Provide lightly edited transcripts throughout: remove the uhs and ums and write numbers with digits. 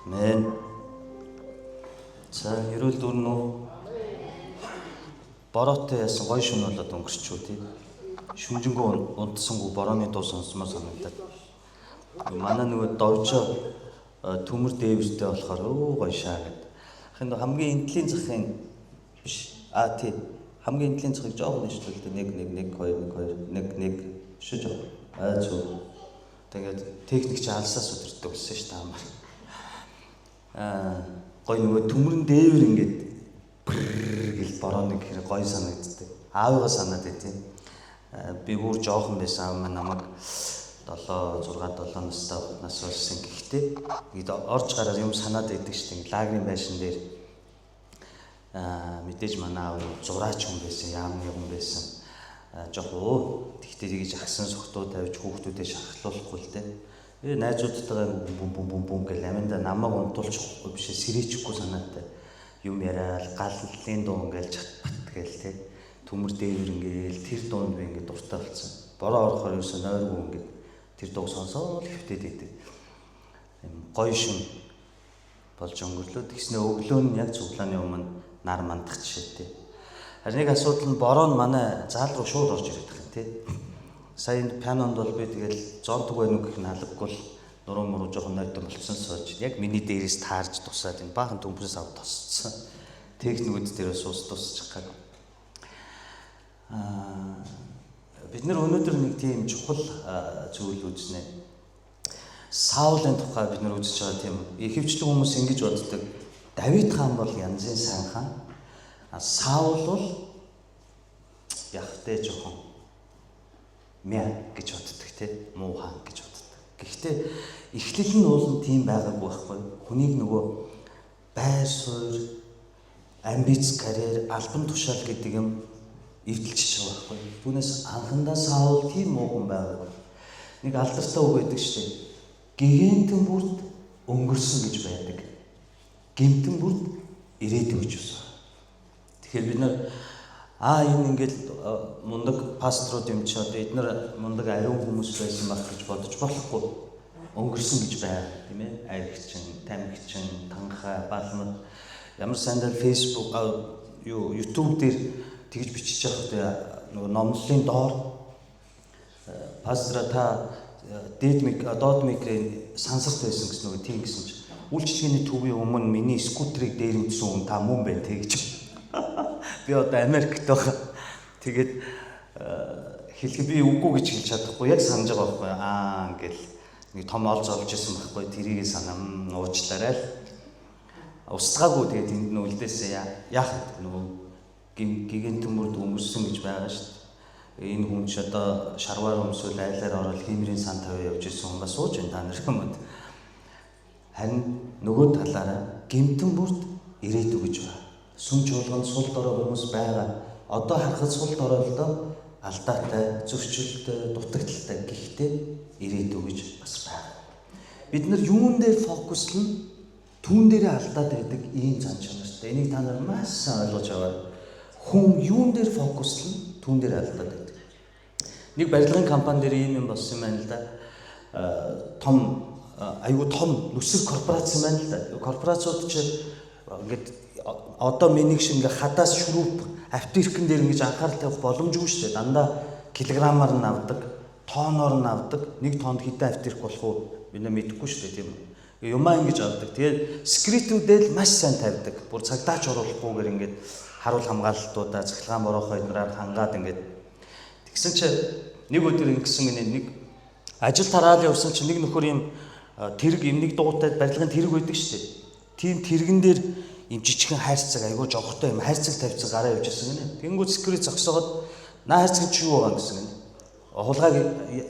Амен. За ерөөл дүрнүү бороотой яасан гоё шөнө болоод өнгөрчөө тий. Шүнжэнгөө унтсангүй борооны дуу сонсмоор санагдаад. Манай нөгөө довжоо төмөр дээвэртэй болохоор гоё шаагаад. Хин хамгийн энтлийн захын биш. Тий. Хамгийн энтлийн захыг жоохон нэшлүүлдэг 1 1 2 1 шиж. Зөв. Тэгээд техник чи алсаас өдөртөг болсон ш таамаар. Гоё нөгөө төмөрн дээвэр ингээд гэл борооны гэр гоё санагддаг. Аавыгаа санаад байт. Би бүр жоохон байсан аав маань намайг 7 6 7 настай нас болсон гэхдээ ингээд орж гараад юм санаад байдаг шүү дээ. Лагерийн байшин дээр мэдээж манай аав зураач хүн байсан, яамны хүн байсан. Жохоо тэгтээ тэгж агсан сохтуу тавьж хүүхдүүдэд шахарлуулахгүй л дээ. Найзуудтайгаа бум гэл аминда намайг унтуулчихгүй биш сэрээчихгүй санаатай. Юм яриад галлын дуу ингээл чатбат гээл те. Төмөр дээвэр ингээл тэр дуунд би ингээд дуртай болсон. Бороо орохоор юусэн нойргүй ингээд тэр дууг сонсоод хөвтөд идэв. Гоё шин болж өнгөрлөө. Тэгснэ өглөө нь яг цуглааны өмнө нар мандах жишээтэй. Харин нэг асуудал нь бороо нь манай заал руу шууд орж ирээд байгаа юм тий. Сая пианонд бол би тэгэл зонтог байна уу гэх нь алгагүй нуруу муруу жоохон нойдон болцсон сууж яг миний дээрээс таарж тусаад энэ баахан төмпрээс авд тосцсон. Техникүүд дээрээ суус тусчих гад. Бид нэр өнөөдөр нэг тийм чухал зүйл үзнэ. Саулын тухай бид нар үзэж байгаа тийм ихэвчлэн хүмүүс ингэж боддог. Давид хаан бол янзын сайн хаан. Саул бол ягтай жоохон мяа гэж боддог тий муу хаан гэж боддог. Гэхдээ эхлэл нь уул нь тийм байгаагүй байхгүй. Хүнийг нөгөө байр суурь, амбиц, карьер, албан тушаал гэдэг юм эвдэлж байгаа байхгүй. Түүнээс анхандаа Саул тийм муу хүн байгаагүй. Нэг алдартай үг байдаг шүү дээ. Гэгэнтэн бүрд өнгөрсөн гэж байдаг. Гэмтэн бүрд ирээдүй гэж байна. Тэгэхээр бид нар энэ ингээл мундаг пасторууд юм чи одоо эдгээр мундаг ариун хүмүүс байсан байх гэж бодож болохгүй. Өнгөрсөн гэж байна, тийм ээ? Аригчин, тамхичин, танхаа, балмад ямар сандал Facebook YouTube дээр тэгж бичиж явахдаа нөгөө номлолын доор пастора та дээд микрийн сансарт байсан гэсэн нөгөө тийм гэсэн чи үйлчлэгээний төвийн өмнө миний скутерийг дээр үтсэн хүн та мөн байна те гэж. Би одоо Америкт байгаа. Тэгээд хэлэхэд би үгүй гэж хэлж чадахгүй яг санаж байгаа байхгүй. Ингээл нэг том олж исэн байхгүй. Тэрийг санам уучлаарай л. Устгаагүй тэгээд энд нь үлдээсээ яах нөгөө гигэн төмөрд өнгөрсөн гэж байгаа шүү дээ. Энэ хүн ч одоо шарваар өмсөөл айлаар орол хиймрийн сан тавиа явж исэн хүн бас сууж энэ та нар юмд. Харин нөгөө талаараа гэмтэн бүрд ирээдүй гэж байна. Сүм чуулганд сул дорой хүмүүс байгаа. Одоо харахад сул доройлдоо алдаатай, зөрчилтэй, дутагдaltaй гэхдээ ирээдүй гэж бас байна. Бид нар юун дээр фокуслно, түүн дээрээ алдаад байдаг ийм зан чанартай. Энийг та нар маш сайн ойлгож аваа. Хүн юун дээр фокуслно, түүн дээр алдаад байдаг. Нэг барилгын компани дээр ийм юм болсон юм байна л да. Айгуу том нүсэр корпорац юм байна л да. Корпорацууд ч ингээд одоо миний шиг ингээ хадаас шүрүүп автиркэн дээр ингэж анхаарал тавих боломжгүй шүү дээ. Дандаа килограммаар нь авдаг, тооноор нь авдаг. 1 тонн хэдэн автирк болох уу? Би нэ мэдэхгүй шүү дээ тийм үү. Юмаа ингэж авдаг. Тэгээд скритүүдэл маш сайн тавьдаг. Бүр цагдаач оруулахгүйгээр ингээд харуул хамгаалалтуудаа цахилгаан борохоо эднэрээр хангаад ингээд тэгсэн чи нэг өдөр ингэсэн нэг ажил тараал явсан чи нэг нөхөр юм тэрэг эмнийг дуутай барилгын тэрэг байдаг шүү дээ. Тийм тэрэгэн дээр юм жижигхэн хайрцаг айгуу жогтой юм хайрцаг тавьцсан гараа явж ирсэн гэнэ. Тэнгүүд скрит зогсоогоод наа хайрцаг чи юу байгаа гэсэн гэнэ. Хулгайг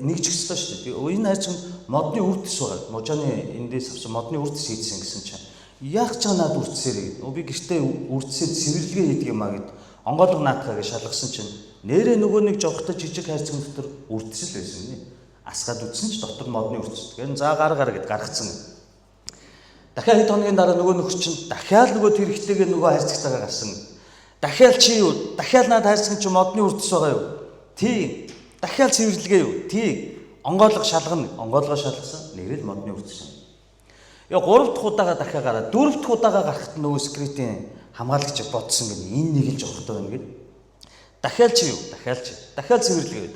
нэгж өгсөн шүү дээ. Энэ хайрцаг модны үрдэс байгаа. Можааны эндээс авсан модны үрдэс хийдсэн гэсэн чинь яах ч наад үрдсээр гээд би гэртээ үрдсээр цэвэрлэгээ хийдэг юм а гэд онгойлго наатгаа гэж шалгасан чинь нэрээ нөгөө нэг жогтой жижиг хайрцаг дотор үрдэс л байсан гэнэ. Асгаад үтсэн ч дотор модны үрдэс. Тэгэхээр за гар гэд гаргацсан. Дахиад хэд хоногийн дараа нөгөө нөхөр чинь дахиад нөгөө тэр ихтэйгээ нөгөө хайрцагтайгаа гарсан. Дахиад чи юу? Дахиад наад хайрцаг чи модны үрдэс байгаа юу? Тийм. Дахиад цэвэрлэгээ юу? Тийм. Онгойлго шалгана. Онгойлгоо шалгасан. Нэрэл модны үрдэс. Яа 3 дахь удаага дахиад гараад 4 дахь удаага гарахад нөгөө скриптийн хамгаалагч бодсон гэнэ энэ нэг л жоохтой байна гэд. Дахиад чи юу? Дахиад цэвэрлэгээ.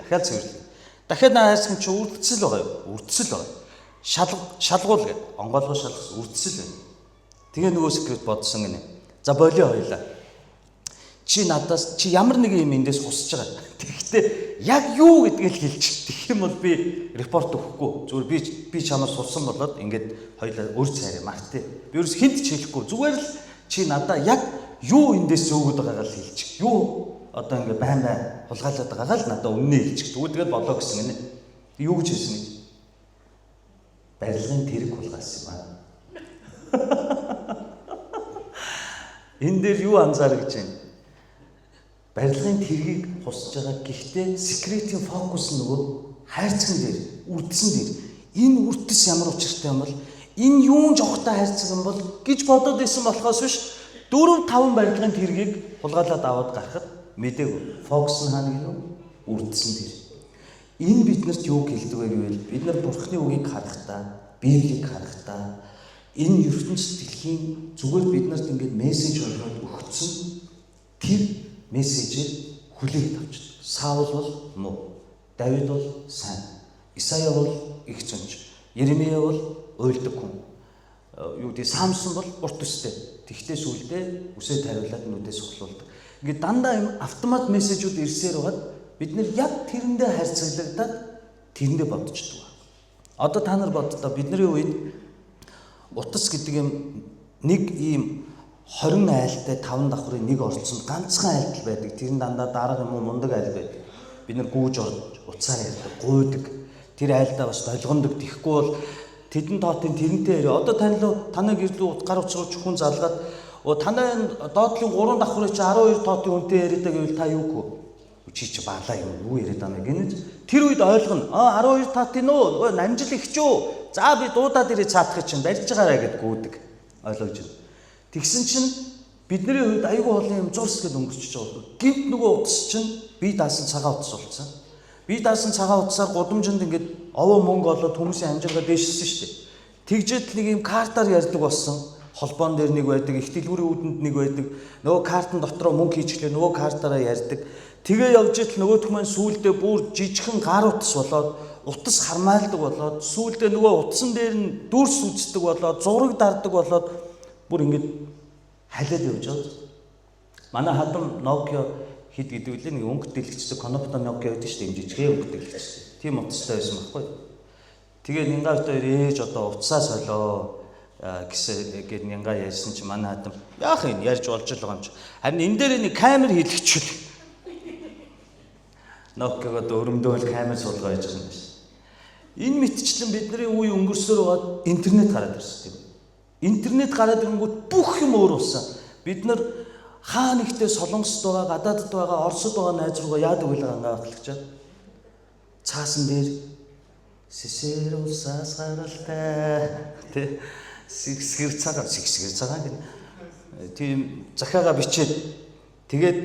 Дахиад наасан чи үрдсэл байгаа юу? Үрдсэл байгаа. Шалгуул гэдэг. Онгоолгоо шалгах үрдсэл байна. Тэгээ нөгөө скрипт бодсон гэнэ. За болио хоёлаа. Чи надаас чи ямар нэг юм эндээс хусаж байгаа. Тэгэхдээ яг юу гэдгийг л хэлчих. Тэгэх юм бол би репорт өгөхгүй. Зүгээр би чамаас сулсан болоод ингээд хоёлаа өөр цайраа мартээ. Би ерөөс хинт ч хэлэхгүй. Зүгээр л чи надаа яг юу эндээс зөөгöd байгаагаа л хэлчих. Юу одоо ингээд байн хулгайлаад байгаагаа л надаа өмнө хэлчих. Тэгвэл болоо гэсэн гинэ. Юу гэж хэлсэн гэж? Барилгын тэрэг хулгайлсан юм аа. Энэ дээр юу анзаар гэж байна? Барилгын тэргийг хусаж байгаа гэхдээ секретийн фокус нөгөө хайрцаган дээр, үрдсэн дээр. Энэ үрдэс ямар учиртай юм бол энэ юун жохтой хайрцаг юм бол гэж бодоод исэн болохоос биш 4-5 барилгын тэргийг хулгайлаад аваад гарахад мэдээгүй. Фокус нь хаана гинөө? Үрдсэн дээр. Энэ биднэрт юу хэлдэг вэ гэвэл бид нар Бурхны үгийг харахдаа, Библийг харахдаа энэ ертөнцийн дэлхийн зүгээр биднэрт ингээд мессеж болгоод өгсөн тэр мессежээр хүлээгд авчдаг. Саул бол муу, Давид бол сайн, Исая бол их зөнж, Еремия бол уйлдаг хүн. Юу гэдэг Самсон бол урт өстэй. Тэгтээ сүулдэ үсээ тариулаад нүдээ сохлуулдаг. Ингээд дандаа юм автомат мессежүүд ирсээр байгаад бид нэр яг тэрэндээ харьцаглагдаад тэрэндээ бодчихдог. Одоо та нар боддоо бидний үед утас гэдэг юм нэг ийм 20 айлтай 5 давхрын нэг орцсон ганцхан айлтал байдаг. Тэр нь дандаа дарга юм уу мундаг айл байдаг. Бид нар гүүж орж уцаар ярьдаг, гуйдаг. Тэр айлдаа бас долгондог. Тэхгүй бол тэдэн тоотын тэрнтэй ярь. Одоо танай гэрлүү гар уцруулж хүн залгаад танай доотлын 3 давхрыг чи 12 тоотын үнтэй яриадаг гэвэл та юу гоо? Чи баалаа юу яриад байгаа гинэ. Тэр үед ойлгоно. 12 тоотын нөө намжил ихчүү. За би дуудаад ирээ цаатах чинь барьж байгаарай гэд гүйдэг. Ойлгож байна. Тэгсэн чинь бидний хувьд айгүй олон юм зурс гэж өнгөрчихөж байгаа. Гинт нөгөө утас чинь бие даасан цагаан утас болсон. Бие даасан цагаан утасаар гудамжинд ингээд овоо мөнгө олоод хүмүүсийн амжиргаа дэвшсэн шүү дээ. Тэгжээд нэг юм картаар ярьдаг болсон. Холбоон дээр нэг байдаг, их дэлгүүрийн үүдэнд нэг байдаг. Нөгөө картын дотроо мөнгө хийчихлээ нөгөө картаараа ярьдаг. Тэгээ явж идэл нөгөөх маань сүүлдээ бүр жижигхэн гар утас болоод утас хармайлдаг болоод сүүлдээ нөгөө утсан дээр нь дүрс үздэг болоод зураг дардаг болоод бүр ингэж халиад явж байгаа. Манай хадам Nokia хэд гэдэг үлээ нэг өнгө дэлгэцтэй Konopta Nokia гэдэг шүү дээ, жижигхэн өнгө дэлгэцтэй. Тийм утастай байсан байхгүй. Тэгээ нянгаа хоёр ээж одоо утсаа солио гэсэн гээд нянгаа ярьсан чи манай хадам яах юм ярьж болж байгаа юм чи. Харин энэ дээр нэг камер хийлгэчихвэл Nokia-г одоо өрөмдөөл камер суулгаа хийж байгаа юм биш. Энэ мэтчлэн бидний үе өнгөрсөөр байгаад интернет гараад ирсэн тийм. Интернет гараад ирэнгүүт бүх юм өөр болсон. Бид нар хаа нэгтээ Солонгост байгаа, гадаадд байгаа, Оросд байгаа найз руугаа яадаг вэ ангаа ахлагчаад. Цаасан дээр сэсэр усаас гаралтай тий сэгсгэр цагаан гэнэ. Тийм захиагаа бичээд тэгээд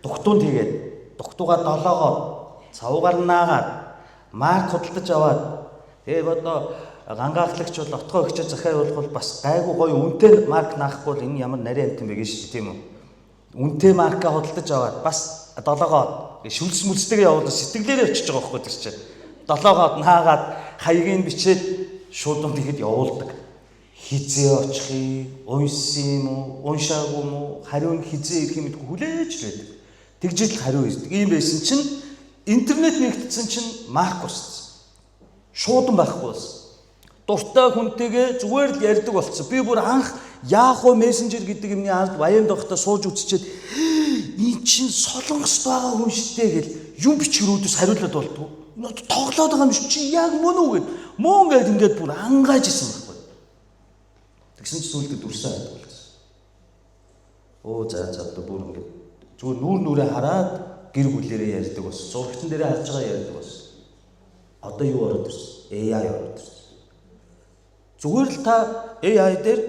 дугтуугаа долоогоо цавгаар наагаад марк худалдаж аваад тэгээ одоо гангаахлагч бол отгоо өгчөө захиа явуулбал бас гайгүй гоё үнэтэй марк наахгүй бол энэ ямар нарийн амт юм бэ гэж тийм үү. Үнэтэй маркаа худалдаж аваад бас долоогоо шүлс мүлстэйгээ явуулаад сэтгэлээрээ очиж байгаа байхгүй тэр чинь. Долоогоод наагаад хаягийг бичээд шууд тэгэхэд явуулдаг. Хизээ очихыг, уншсан юм уу, уншаагүй юм уу, хариу нь хизээ ирэх юм гэдэггүй хүлээж л байдаг. Тэгжэл хариу ирдэг. Ийм байсан чинь интернет нэгтсэн чинь марк болсон. Шуудан байхгүй болсон. Дуртай хүнтэйгээ зүгээр л ярьдаг болсон. Би бүр анх Yahoo Messenger гэдэг юмны алд баян доохтой сууж үзчихэд энэ чинь Солонгост байгаа хүн шттэ гэл юм бичгэрүүдээс хариулаад болтгоо. Тоглоод байгаа юм шиг чи яг мөн үү гэд мөн гэд ингээд бүр ангааж исэн байхгүй. Тэгсэн чи сүултээ дүрсэн байдаг болсон. За одоо бүр ингээд зүгээр нүрээ хараад гэр бүлээрээ ярьдаг болсон. Зурагтан дээрээ харж байгаа ярьдаг болсон. Одоо юу ороод ирсэн? AI ороод ирсэн. Зүгээр л та AI дээр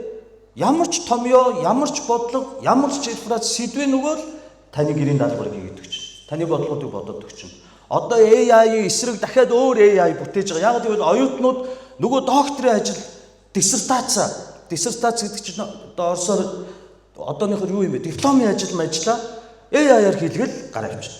ямар ч томьёо, ямар ч бодлого, ямар ч инфрац сэдвээ нөгөөл таны гэрийн даалгаврыг хийгээд өгч. Таны бодлогыг бодоод өгч. Одоо AI-ийн эсрэг дахиад өөр AI бүтээж байгаа. Яг гэвэл оюутнууд нөгөө докторийн ажил, диссертац Диссертац гэдэг чинь одоо Оросоор одооныхоор юу юм бэ? Дипломын ажиллаа AI-аар хийлгэл гараа авчих.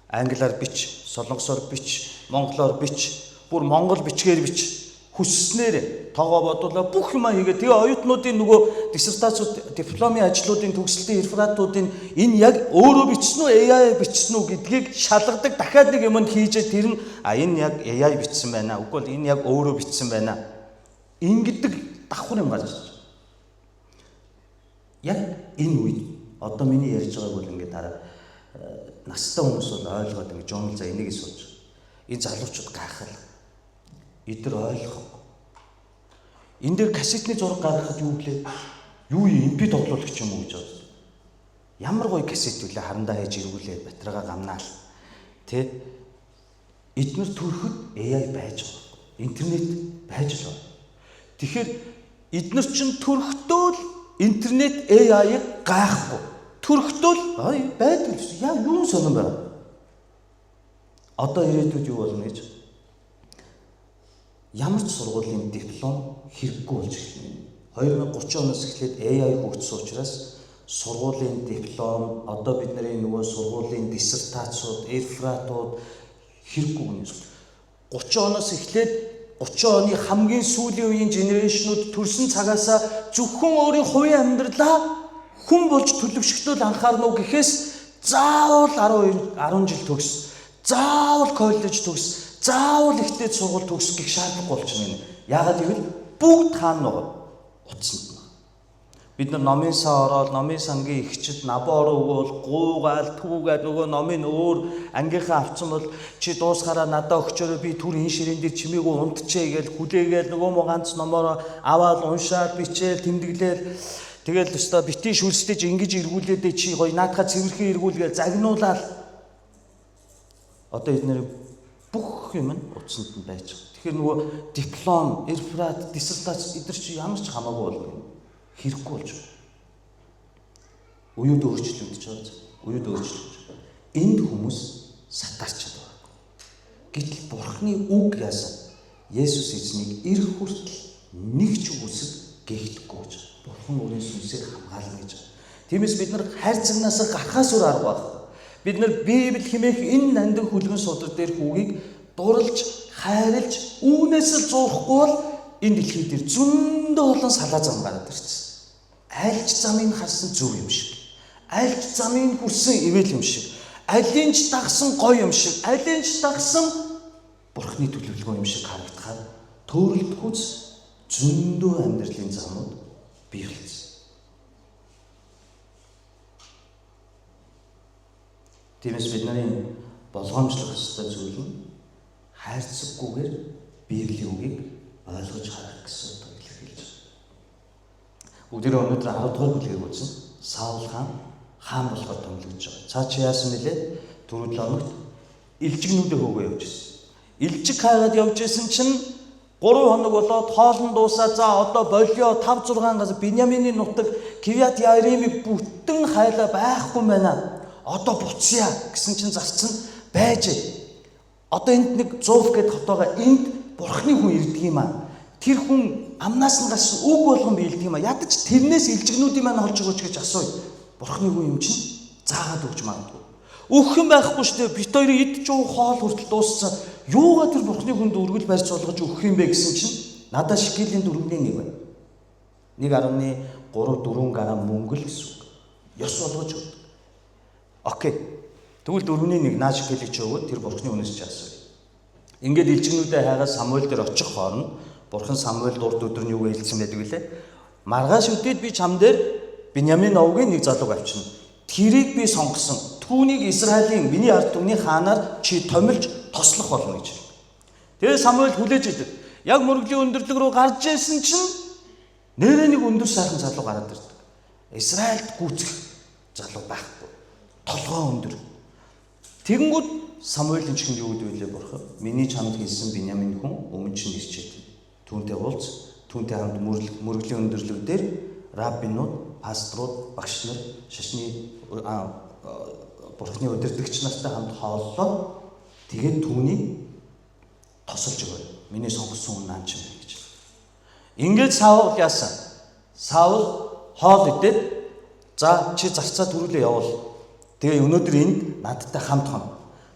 Англиар бич, солонгосоор бич, монголоор бич, бүр монгол бичгээр бич. Хүсснээр тоогоо бодуулаа бүх юм хийгээ. Тэгээ оюутнуудын нөгөө диссертацууд, дипломын ажлуудын төгсөлтийн рефератуудын энэ яг өөрөө бичсэн үү, AI бичсэн үү гэдгийг шалгадаг. Дахиад нэг юмд хийжээ тэр нь энэ яг AI бичсэн байна. Үгүй бол энэ яг өөрөө бичсэн байна. Ингэдэг давхар юм гарч ирж байна. Яг энэ үед одоо миний ярьж байгааг бол ингээд дараа настай хүмүүс бол ойлгоод ингээд журнал за энийг сууж. Энэ залуучууд гайхал. Эдгээр ойлгохгүй. Энэ дээр кассетны зураг гаргахад юу гэлээ? Юу юм MP тоглоулах юм уу гэж бодсон. Ямар гоё кассет вүлээ харандаа хийж эргүүлээд батарейгаа гамнаал. Тэ? Эдгээр төрөхөд AI байж байгаа. Интернет байж байгаа. Тэгэхээр эдгээр чинь төрөхдөө л интернет AI-г гайхгүй. Төрөхдөө л байдаг л яа юу сонирн байна. Одоо ирээдүйд юу болно гэж? Ямар ч сургуулийн диплом хэрэггүй болж эхэлнэ. 2030 оноос эхлээд AI хөгжсөн учраас сургуулийн диплом, одоо бидний нөгөө сургуулийн диссертацууд, рефератууд хэрэггүй юм. 30 оноос эхлээд 30 оны хамгийн сүүлийн үеийн генерашнууд төрсэн цагаасаа зөвхөн өөрийн хувийн амьдралаа хүн болж төлөвшөлтөд анхаарна уу гэхээс заавал 10 жил төгс, заавал коллеж төгс, заавал ихтэй сургууль төгсөх гэх шаардлага болж байна. Яагаад гэвэл бүгд хаана байгаа? Утсанд байна. Бид нар номын сан ороод, номын сангийн ихчид набоор өгөөл, гуугаал, түүгээд нөгөө номын өөр ангийнхаа авцсан бол чи дуусгараа надад өгчөөрөө би түр энэ ширээн дээр чимээгүй унтчээ гэж хүлээгээл нөгөө мо ганц номоор аваад уншаад бичээл тэмдэглээл тэгэл өстой битгий шүлсдэж ингэж эргүүлээд чи гоё наадхаа цэвэрхэн эргүүлгээл загнуулаад одоо эднэр бүх юм нь утсанд нь байж байгаа. Тэгэхээр нөгөө диплом, реферат, диссертац эдгээр чи ямар ч хамаагүй болно. Хэрэггүй болж байна. Уюуд өөрчлөгдөж байгаа. Уюуд өөрчлөгдөж байгаа. Энд хүмүүс сатарчаад байгаа. Гэтэл Бурхны үг яасан? Есүс эзнийг ирэх хүртэл нэг ч үсэг гээхдэггүй гэж. Бурхан өөрийн сүнсээр хамгаална гэж. Тиймээс бид нар хайрцагнаас гарахаас өөр арга байна. Бид нар Библи хэмээх энэ нандин хүлгэн судар дээр хүүгийг дурлж, хайрлж, үүнээс л зурхгүй бол энэ дэлхий дээр зөндөө олон салаа зам гараад ирсэн. Альч замыг харсан зөв юм шиг. Альч замыг хүрсэн ивэл юм шиг. Алинч дагсан гоё юм шиг. Алинч дагсан Бурхны төлөвлөгөө юм шиг харагдахаар төөрөлдөхүйц зөндөө амьдралын замууд бий болсон. Тиймээс бидний болгоомжлох ёстой зүйл нь хайрцаггүйгээр Библийн үгийг ойлгож харах гэсэн утга илэрхийлж байна. Бүгдээ өнөөдөр 10 дугаар бүлгийг үзсэн. Саул хаан болохоор томилогдож байгаа. Цаа чи яасан нэлээ? 4-7 хоногт илжигнүүдээ хөөгөө явж ирсэн. Илжиг хайгаад явж ирсэн чинь 3 хоног болоод хоолн дуусаа за одоо болио 5-6 газ Биньямины нутаг Кивят Яаримыг бүтэн хайлаа байхгүй байна. Одоо буцъя гэсэн чинь зарцсан байж. Одоо энд нэг Зууф гэдэг хотоогоо энд Бурхны хүн ирдэг юм аа. Тэр хүн амнаас нь гарсан үг болгон биелдэг юм аа. Ядаж тэрнээс илжигнүүдийн маань холж өгөөч гэж асууя. Бурхны хүн юм чинь заагаад өгч магадгүй. Өөх юм байхгүй шүү дээ. Бит хоёрын идж уух хоол хүртэл дууссан. Юугаа тэр Бурхны хүнд өргөл барьж болгож өгөх юм бэ гэсэн чинь надад шикелийн дөрөвний нэг байна. 1.3-4 грамм мөнгө л гэсэн үг. Ёс болгож өгдөг. Окей. Тэгвэл 4-1 наа шикелийг ч өгөөд тэр Бурхны хүнээс ч асууя. Ингээд илжигнүүдээ хайгаад Самуэль дээр очих хооронд Бурхан Самуэльд урд өдөр нь юу хэлсэн байдаг вүлээ? Маргааш өдөрт би чам дээр Биньямин овгийн нэг залууг авчирна. Тэрийг би сонгосон. Түүнийг Израилийн миний ард түмний хаанаар чи томилж тослох болно гэж. Тэгээ Самуэль хүлээж идэв. Яг мөргөлийн өндөрлөг рүү гарч ирсэн чинь нэрээ нэг өндөр сайхан залуу гараад ирдэг. Израильд гүйцэх залуу байхгүй. Толгой өндөр. Тэгэнгүүт Самуэлийн чихэнд юу гэдэг вэ Бурхан? Миний чамд хэлсэн Биньямин хүн өмнө чинь ирчээд. Түүнтэй уулз, түүнтэй хамт мөргөлийн өндөрлөг дээр раббинууд, пасторууд, багш нар, шашны Бурхны удирдагч нартай хамт хооллоо. Тэгээд түүнийг тосолж өгөө. Миний сонгосон хүн наан ч юм гэж. Ингээд Саул яасан? Саул хоол идээд за чи зарцаа төрүүлээ явуул. Тэгээ өнөөдөр энд надтай хамт хоног.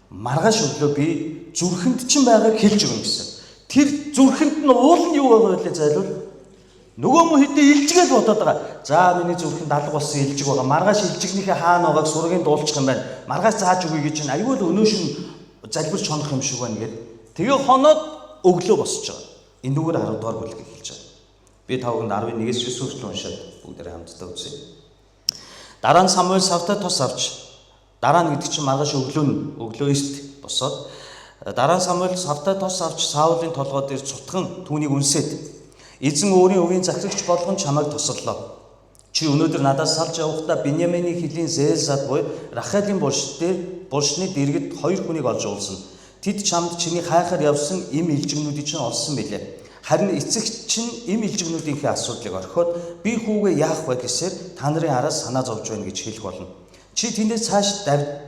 Маргааш өглөө би зүрхэнд чинь байгааг хэлж өгнө гэсэн. Тэр зүрхэнд нь уул нь юу байгаа вэ зайлвал? Нөгөө мө хэдий илжгээл бодоод байгаа. За миний зүрхэнд алга болсон илжиг байгаа. Маргааш илжигнийхээ хаана байгааг сургийн дуулчих юм байна. Маргааш зааж өгье гэж чинь аюул өнөөшин залбирч хонох юм шиг байна гэд. Тэгээ хоноод өглөө босч байгаа. Энэ дүүгээр 10 дугаар бүлгийг хэлж байгаа. Би тавганд 11-ээс 9 хүртэл уншаад бүгдээрээ хамтдаа үзье. Дараа нь Самуэль савтай тос авч дараа нь гэдэг чинь маргааш өглөө эст босоод дараа нь Самуэль савтай тос авч Саулын толгой дээр цутган түүнийг үнсээд эзэн өөрийн өвийн захирагч болгон чамайг тослолоо. Чи өнөөдөр надаас салж явахдаа Беньямины хилийн Зээлсад буй Рахелийн булшны дэргэд 2 хүнийг олж уулсан. Тэд чамд чиний хайхаар явсан эм илжигнүүдийг чинь олсон билээ. Харин эцэгч чинь эм илжигнүүдийнхээ асуудлыг орхиод би хүүгээ яах вэ гэсээр та нарын араас санаа зовж байна гэж хэлэх болно. Чи тэндээс цааш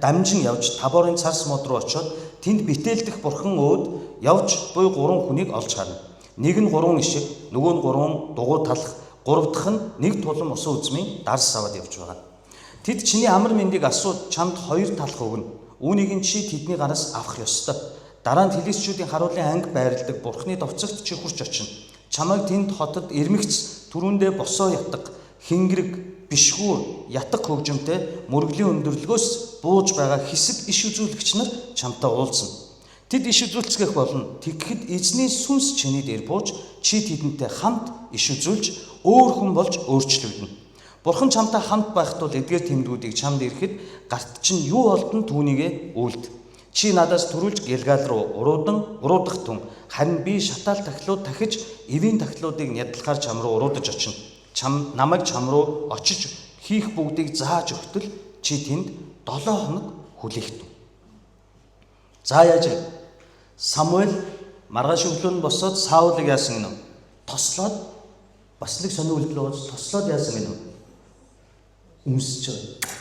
дамжин явж Таборын царс мод руу очиод тэнд битээлдэх бурхан өөд явж буй 3 хүнийг олж харна. Нэг нь 3 ишиг, нөгөө нь 3 дугуй талах, 3 дахь нь 1 тулам усан үзмийн дарс аваад явж байгаа. Тэд чиний амар мэндийг асууд чамд 2 талах өгнө. Үүнийг нь чи тэдний гараас авах ёстой. Дараа нь филистичүүдийн харуулын анги байрладаг бурхны довцогт чи хурч очино. Чамайг тэнд хотод ирмэгц түрүүндээ босоо ятдаг, хингэрэг, бишгүүр, ятаг хөгжимтэй мөргөлийн өндөрлгөөс бууж байгаа хэсэг иш үзүүлэгч нар чамтай уулзна. Тэд иш үзүүлцгэх болно. Тэгэхэд эзний сүнс чиний дээр бууж чи тэдэнтэй хамт иш үзүүлж өөр хүн болж өөрчлөгдөнө. Бурхан чамтай хамт байхад бол эдгээр тэмдгүүдийг чамд ирэхэд гарт чинь юу олдон түүнийгээ үлд. Чи надаас төрүүлж Гилгал руу уруудах түн. Харин би шатаал тахлууд тахиж эвийн тахлуудыг нядлахаар чам руу уруудаж очино. Намайг чам руу очиж хийх бүгдийг зааж өгтөл чи тэнд 7 хоног хүлээхтэн. За яаж вэ? Самуэль маргааш өглөө нь босоод Саулыг яасан гинэ? Тослоод бас нэг сонио үйлдэл болж тослоод яасан гинэ? Үнсэж байгаа.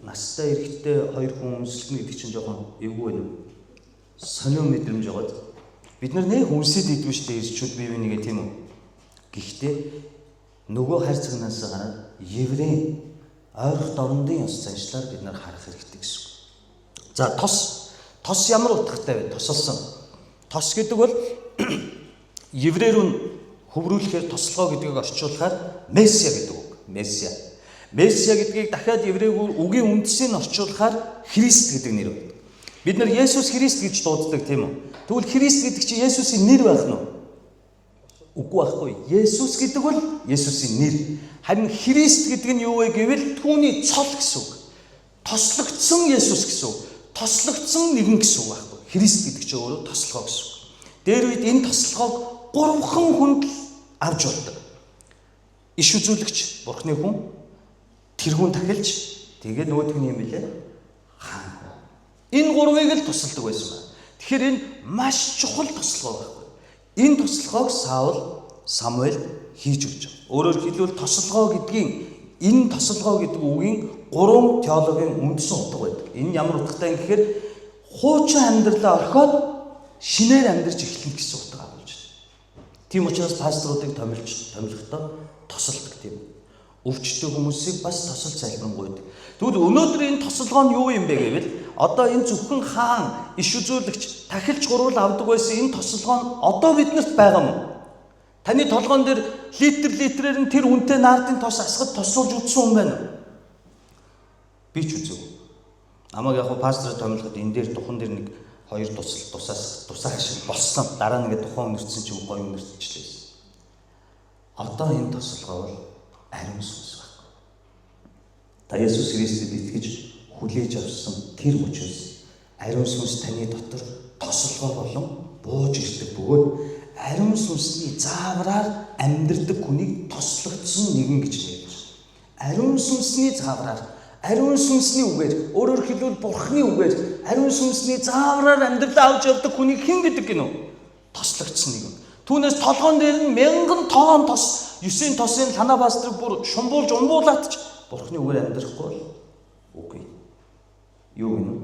Настай эрэхтэй 2 хүн үнслэх гэдэг чинь жоохон эвгүй байна. Сонио мэдрэмж жагаад бид нар нэг үнсэд идвэ штэ ирчүүд бие бинийгээ тийм үү? Гэхдээ нөгөө хайр цагнаас гараад еврей ойрох дорндын ёс заншлаар бид нар харах хэрэгтэй гэсэн. За тос ямар утгатай вэ? Тосолсон. Тос гэдэг бол еврей рүү хөврүүлэхээр тослогоо гэдгийг орчуулахаар месиа гэдэг үг. Месиа гэдгийг дахиад еврейгээр үгийн үндсийг орчуулахаар Христ гэдэг нэр байна. Бид нар Есүс Христ гэж дууддаг тийм үү? Тэгвэл Христ гэдэг чинь Есүсийн нэр байх нь уу? Үгүй байхгүй. Есүс гэдэг бол Есүсийн нэр. Харин Христ гэдэг нь юу вэ гэвэл түүний цол гэсэн үг. Тослогдсон Есүс гэсэн үг. Тослогдсон нэгэн гэсэн үг байхгүй. Христ гэдэг чинь өөрөө тослогоо гэсэн үг. Дээр үед энэ тослогоог 3 хүнд авч болдог. Иш үзүүлэгч, бурхны хүн, тэр хүн тахилч, тэгээд нөгөөх нь юм билээ. Хаан. Энэ 3-ыг л тусалдаг байсан байна. Тэгэхээр энэ маш чухал тослогоо байхгүй. Энэ тослогоог Самуэль хийж өгч байгаа. Өөрөөр хэлбэл тослогоо гэдгийн энэ тослогоо гэдэг үгийн 3 теологийн үндсэн утга байдаг. Энэ ямар утгатай юм гэхээр хуучин амьдралаа орхиод шинээр амьдарч эхлэх гэсэн утга агуулж байна. Тийм учраас пасторуудыг томилохдоо тосолдог тийм. Өвчтөе хүмүүсийг бас тосол залбирanгуйдаг. Тэгвэл өнөөдөр энэ тослогоо нь юу юм бэ гэвэл одоо энэ зөвхөн хаан иш үзүүлэгч тахилч гурвал авдаг байсан энэ тослогоо нь одоо биднэрт байгаа юм. Таны толгоон дээр литрээр нь тэр үнэтэй наардын тос асгад тослуулж үтсэн юм байна. Би ч үзэв. Намайг яг пастор томилоход энэ дээр духан дээр нэг 2 тусаах шиг болсон. Дараа нь ингээд тухайн өнөрцөн чинь гоё өнөрчлээ. Одоо энэ тослогоо бол ариун сүнс байхгүй. Та Есүс Христэд итгэж хүлээж авсан тэр учраас ариун сүнс таны дотор тослогоо болон бууж ирдэг бөгөөд ариун сүнсний заавраар амьдрдаг хүнийг тослогдсон нэгэн гэж нэрвэж. Ариун сүнсний заавраар, ариун сүнсний үгээр, өөрөөр хэлбэл Бурхны үгээр, ариун сүнсний заавраар амьдралаа авч явдаг хүнийг хэн гэдэг гинөө? Тослогдсон нэгэн. Түүнээс толгоон дээр нь 1000 тонн тос, 9 тосын танаа пастрыг бүр шумбуулж умбуулаад ч Бурхны үгээр амьдрахгүй бол үгүй. Юу гэнэ?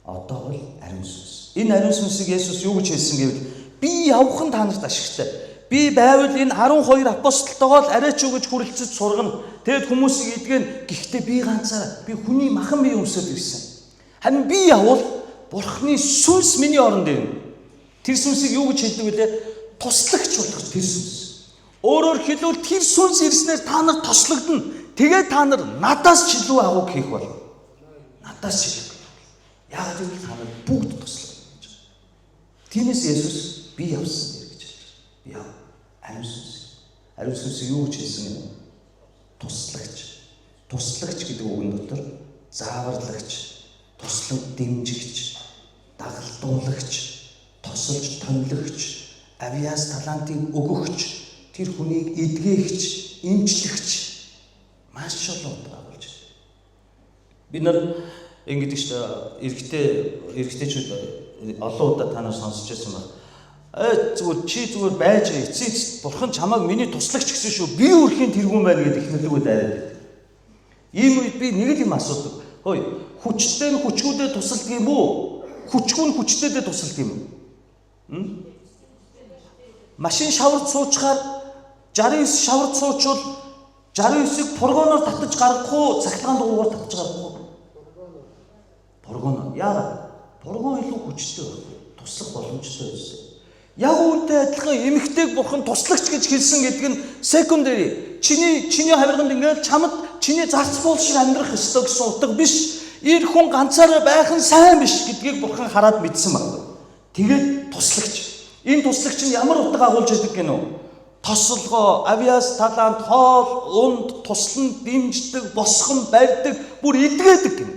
Одоо бол ариун сүнс. Энэ ариун сүнсийг Есүс юу гэж хэлсэн гэвэл би явхан та нарт ашигтай. Би Би байвал энэ 12 апостолтойгоо л арайч юу гэж хүрэлцэж сургана. Тэгэд хүмүүсийг эдгэн гэхдээ би ганцаараа би хүний махан бие өмсөд ирсэн. Харин би явбал Бурхны сүнс миний оронд ирнэ. Тэр сүнсийг юу гэж хэлдэг вэ? Туслагч болох тэр сүнс. Өөрөөр хэлбэл тэр сүнс ирснээр та нар тослогдно. Тэгээд та нар надаас ч илүү агуу хийх болно. Надаас ч илүү. Яагаад гэвэл та нар бүгд тослогдно гэж. Тиймээс Есүс би явсан гэж хэлж байна. Би яв. Ариун сүнс. Ариун сүнсийг юу гэж хэлсэн юм? Туслагч. Туслагч гэдэг үгэн дотор зааварлагч, туслаг дэмжигч, дагалдуулагч, тосолж томилогч, авиас талантыг өгөгч, тэр хүнийг эдгээгч, эмчлэгч маш олон байгуулж байна. Бид нар ингэдэг шүү дээ. Эрэгтэйчүүд олон удаа та нар сонсч байсан байна. Зүгээр чи зүгээр байж эцэц Бурхан чамайг миний туслагч гэсэн шүү. Би өөрхийн тэргүүн байна гэдэг ихнэлгүй дайраад байдаг. Ийм үед би нэг л юм асуудаг. Хөөе, хүчтэй нь хүчгүүдэд тусалдаг юм уу? Хүчгүй нь хүчтэйдээ тусалдаг юм уу? Машин шавард суучгаар 69 шавард суучвал 69-ыг фургоноор татаж гаргах уу, цахилгаан дугуугаар татаж гаргах уу? Фургоноор. Яагаад? Фургон илүү хүчтэй байна. Туслах боломжтой байсан. Яг үүнтэй адилхан эмэгтэйг Бурхан туслагч гэж хэлсэн гэдэг нь secondary. Чиний хавирганд ингээд чамд чиний зарцуул шиг амьдрах ёстой гэсэн утга биш. Ир хүн ганцаараа байх нь сайн биш гэдгийг Бурхан хараад мэдсэн байна. Тэгээд туслагч. Энэ туслагч нь ямар утга агуулж яадаг гэнэ үү? Тослогоо, авиас талант, хоол, унд, туслан, дэмждэг, босхон, барьдаг, бүр эдгээдэг гэнэ.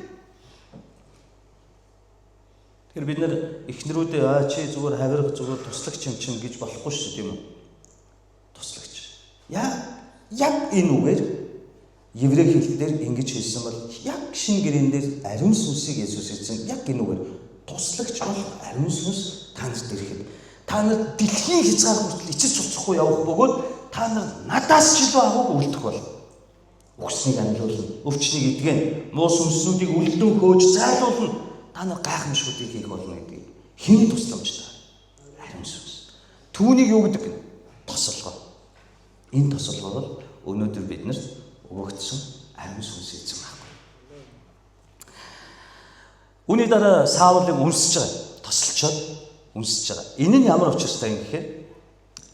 Тэр бид нэр эхнэрүүдээ чи зүгээр хавирга зүгээр туслагч юм чинь гэж болохгүй шүү дээ тийм үү? Туслагч. Яг энэ үгээр еврей хэлээр ингэж хэлсэн бол яг шинэ гэрэн дээр ариун сүнсийг Есүс эзэн яг энэ үгээр туслагч бол ариун сүнс танд ирэхэд та нар дэлхийн хязгаар хүртэл ичиж цуцхгүй явах бөгөөд та нар надаас ч илүү агуу үлдэх бол өгснийг амлуулна, өвчнийг эдгэн, муу сүнснүүдийг үлдэн хөөж зайлуулна. Та нар гайхамшгуудыг хийх болно гэдэг. Хэний тусламжтай? Ариун сүнс. Түүнийг юу гэдэг вэ? Тосолгоо. Энэ тосолгоо бол өнөөдөр биднэрт өгөгдсөн ариун сүнс эзэн байхгүй. Үүний дараа Саулыг үнсэж байгаа. Тосолчоод үнсэж байгаа. Энэ нь ямар учиртай юм гэхээр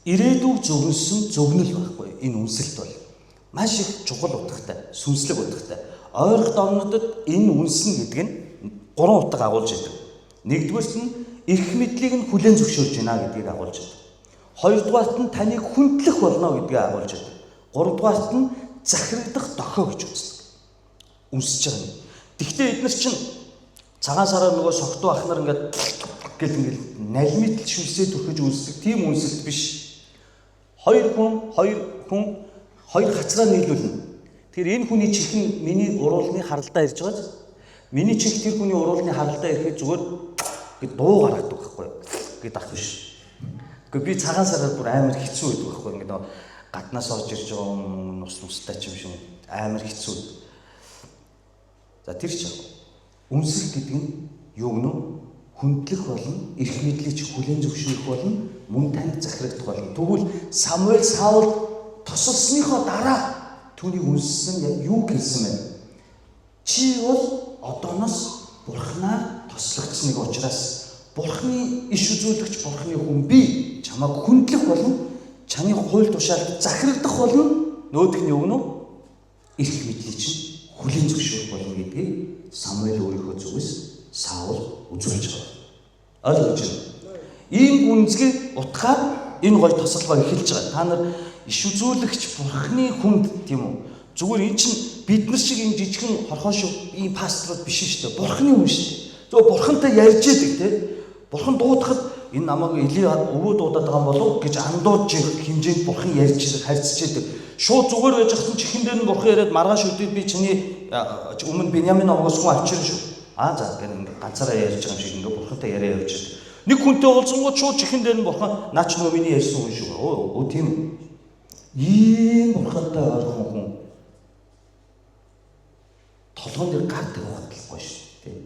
ирээдүг зөвнөсөн зөвнөл байхгүй. Энэ үнсэлт бол маш их чухал утгатай, сүнслэг утгатай. Ойрох домнодод энэ үнсэн гэдэг нь 3 утга агуулж байдаг. Нэгдүгээрт нь эрх мэдлийг нь хүлээн зөвшөөрж байна гэдгийг агуулж байдаг. Хоёрдугаарт нь таныг хүндлэх болно гэдгийг агуулж байдаг. Гуравдугаарт нь захирагдах дохио гэж үздэг. Үнсэж байгаа юм. Тэгвэл эдгээр чинь цагаан сараар нөгөө согтуу ах нар ингээд налмитл шүлсээ төрхөж үнсдэг тийм үнсэлт биш. Хоёр хацраа нийлүүлнэ. Тэгэхээр энэ хүний чихэн миний уруулны харалдаа ирж байгаа. Миний чих тэр хүний уруулны харалдаа ирэхэд зүгээр гээд дуу гаргадаг байхгүй юу? Гээд ах биш. Гэхдээ би цагаан сараар бүр амар хэцүү байдаг байхгүй юу? Ингээд гаднаас орж ирж байгаа нустай ч юм шиг амар хэцүү. За тэр чинь үнсэл гэдэг нь юу гэнэ? Хүндлэх болно, эрх мэдлийг хүлээн зөвшөөрөх болно, мөн танд захирагдах болно. Тэгвэл Самуэль Саул тосолсныхоо дараа түүнийг үнссэн юу хэлсэн бэ? Чи бол одооноос Бурханаар тослогдсныг учраас Бурханы иш үзүүлэгч Бурханы хүн би чамайг хүндлэх болно, чаны хууль тушаалд захирагдах болно, нөгөөх нь юу гэнэ? Эрх мэдлийг чинь хүлээн зөвшөөрөх болно гэдгийг Самуэль өөрийнхөө зүгээс Саул үзүүлж байгаа. Ойлгож байна. Ийм гүнзгий утгаар энэ гол тосолгоо эхэлж байгаа. Та нар иш үзүүлэгч Бурханы хүнд тийм үү? Зүгээр эн чинь бид нар шиг энэ жижигхэн хорхоо шүү ийм пасторууд биш шүү дээ. Бурханы хүн шүү дээ. Зөв Бурхантай ярьж яадаг те. Бурхан дуудахад энэ намайг Эли өвөө дуудаад байгаа болов гэж андууж хэмжээнд Бурхан ярьж харьцаж яадаг. Шууд зүгээр байж хатан чихэн дээр нь Бурхан яриад маргааш өдөр би чиний өмнө Беньямин овоос хүн авчирна шүү. За гэнэ ганцаараа ярьж байгаа юм шиг ингээ Бурхантай яриа явж байгаа. Нэг хүнтэй уулзсангууд шууд чихэн дээр нь Бурхан наач нөө миний ярьсан хүн шүү. Өө тийм. Ийм Бурхантай ойрхон хүн толгойн дээр гар тавихгүй шүү дээ.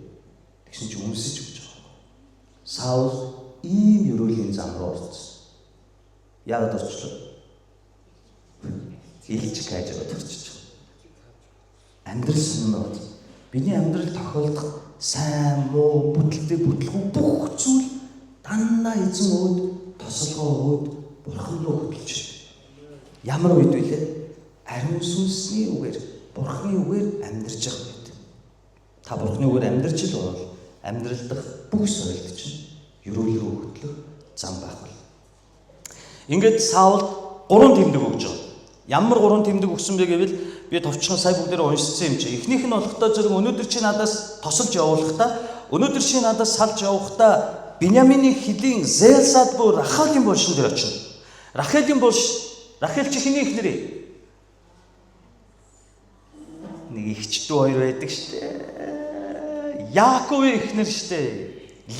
Тэгсэн чинь үнсэж өгч байгаа. Саул ийм ерөөлийн зам руу орсон. Яагаад орчлоо? Илжих хайж байгаа төрчих. Амьдрал сонирхол. Бидний амьдрал тохиолдох сайн, муу, бүтэлтэй, бүтлгүй бүх зүйл дандаа эзэн өөд, тослогоо өөд, бурхан руу хөтлөж байна. Ямар үед вэ? Ариун сүнсний үгээр, бурханы үгээр амьдарч байгаа үед. Та бурханы үгээр амьдарч л бол амьдрал дахь бүх соёлд чинь ерөөл рүү хөтлөх зам байх бол. Ингээд Саул 3 тэмдэг өгж байгаа. Ямар 3 тэмдэг өгсөн бэ гэвэл би товчхон сая бүгдээр уншсан юм чи. Эхнийх нь болохтой зэрэг өнөөдөр чи надаас тосолж явуулахдаа, өнөөдөр чи надаас салж явахдаа Биньяминий хилийн Зээлсад буюу Рахалийн булшин дээр очино. Рахел чи хиний эхнэр? Нэг ихчдүү хоёр байдаг штэ. Яаковын эхнэр штэ.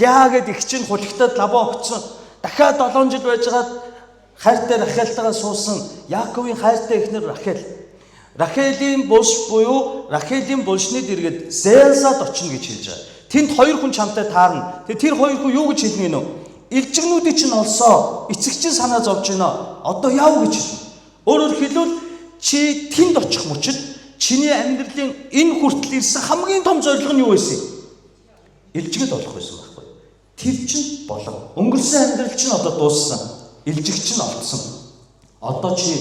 Ляа гэд их чинь хулигтад лабаа өгцөн. Дахиад 7 жил байжгаад хайртай Рахельтайгаа суусан Яаковын хайртай эхнэр Рахел. Рахелийн булш буюу Рахелийн булшны дэргэд Зээлсад очино гэж хэлж байгаа. Тэнд 2 хүн чамтай таарна. Тэр 2 хүн юу гэж хэлнэ гинөө? Илжигнүүдийг чинь олсоо. Эцэг чинь санаа зовж байна. Одоо яв гэж хэлнэ. Өөрөөр хэлбэл чи тэнд очих мөчид чиний амьдралын энэ хүртэл ирсэн хамгийн том зорилго нь юу байсан? Илжигд олох байсан байхгүй. Тэр чинь болов. Өнгөрсөн амьдрал чинь одоо дууссан. Илжиг чинь олдсон. Одоо чи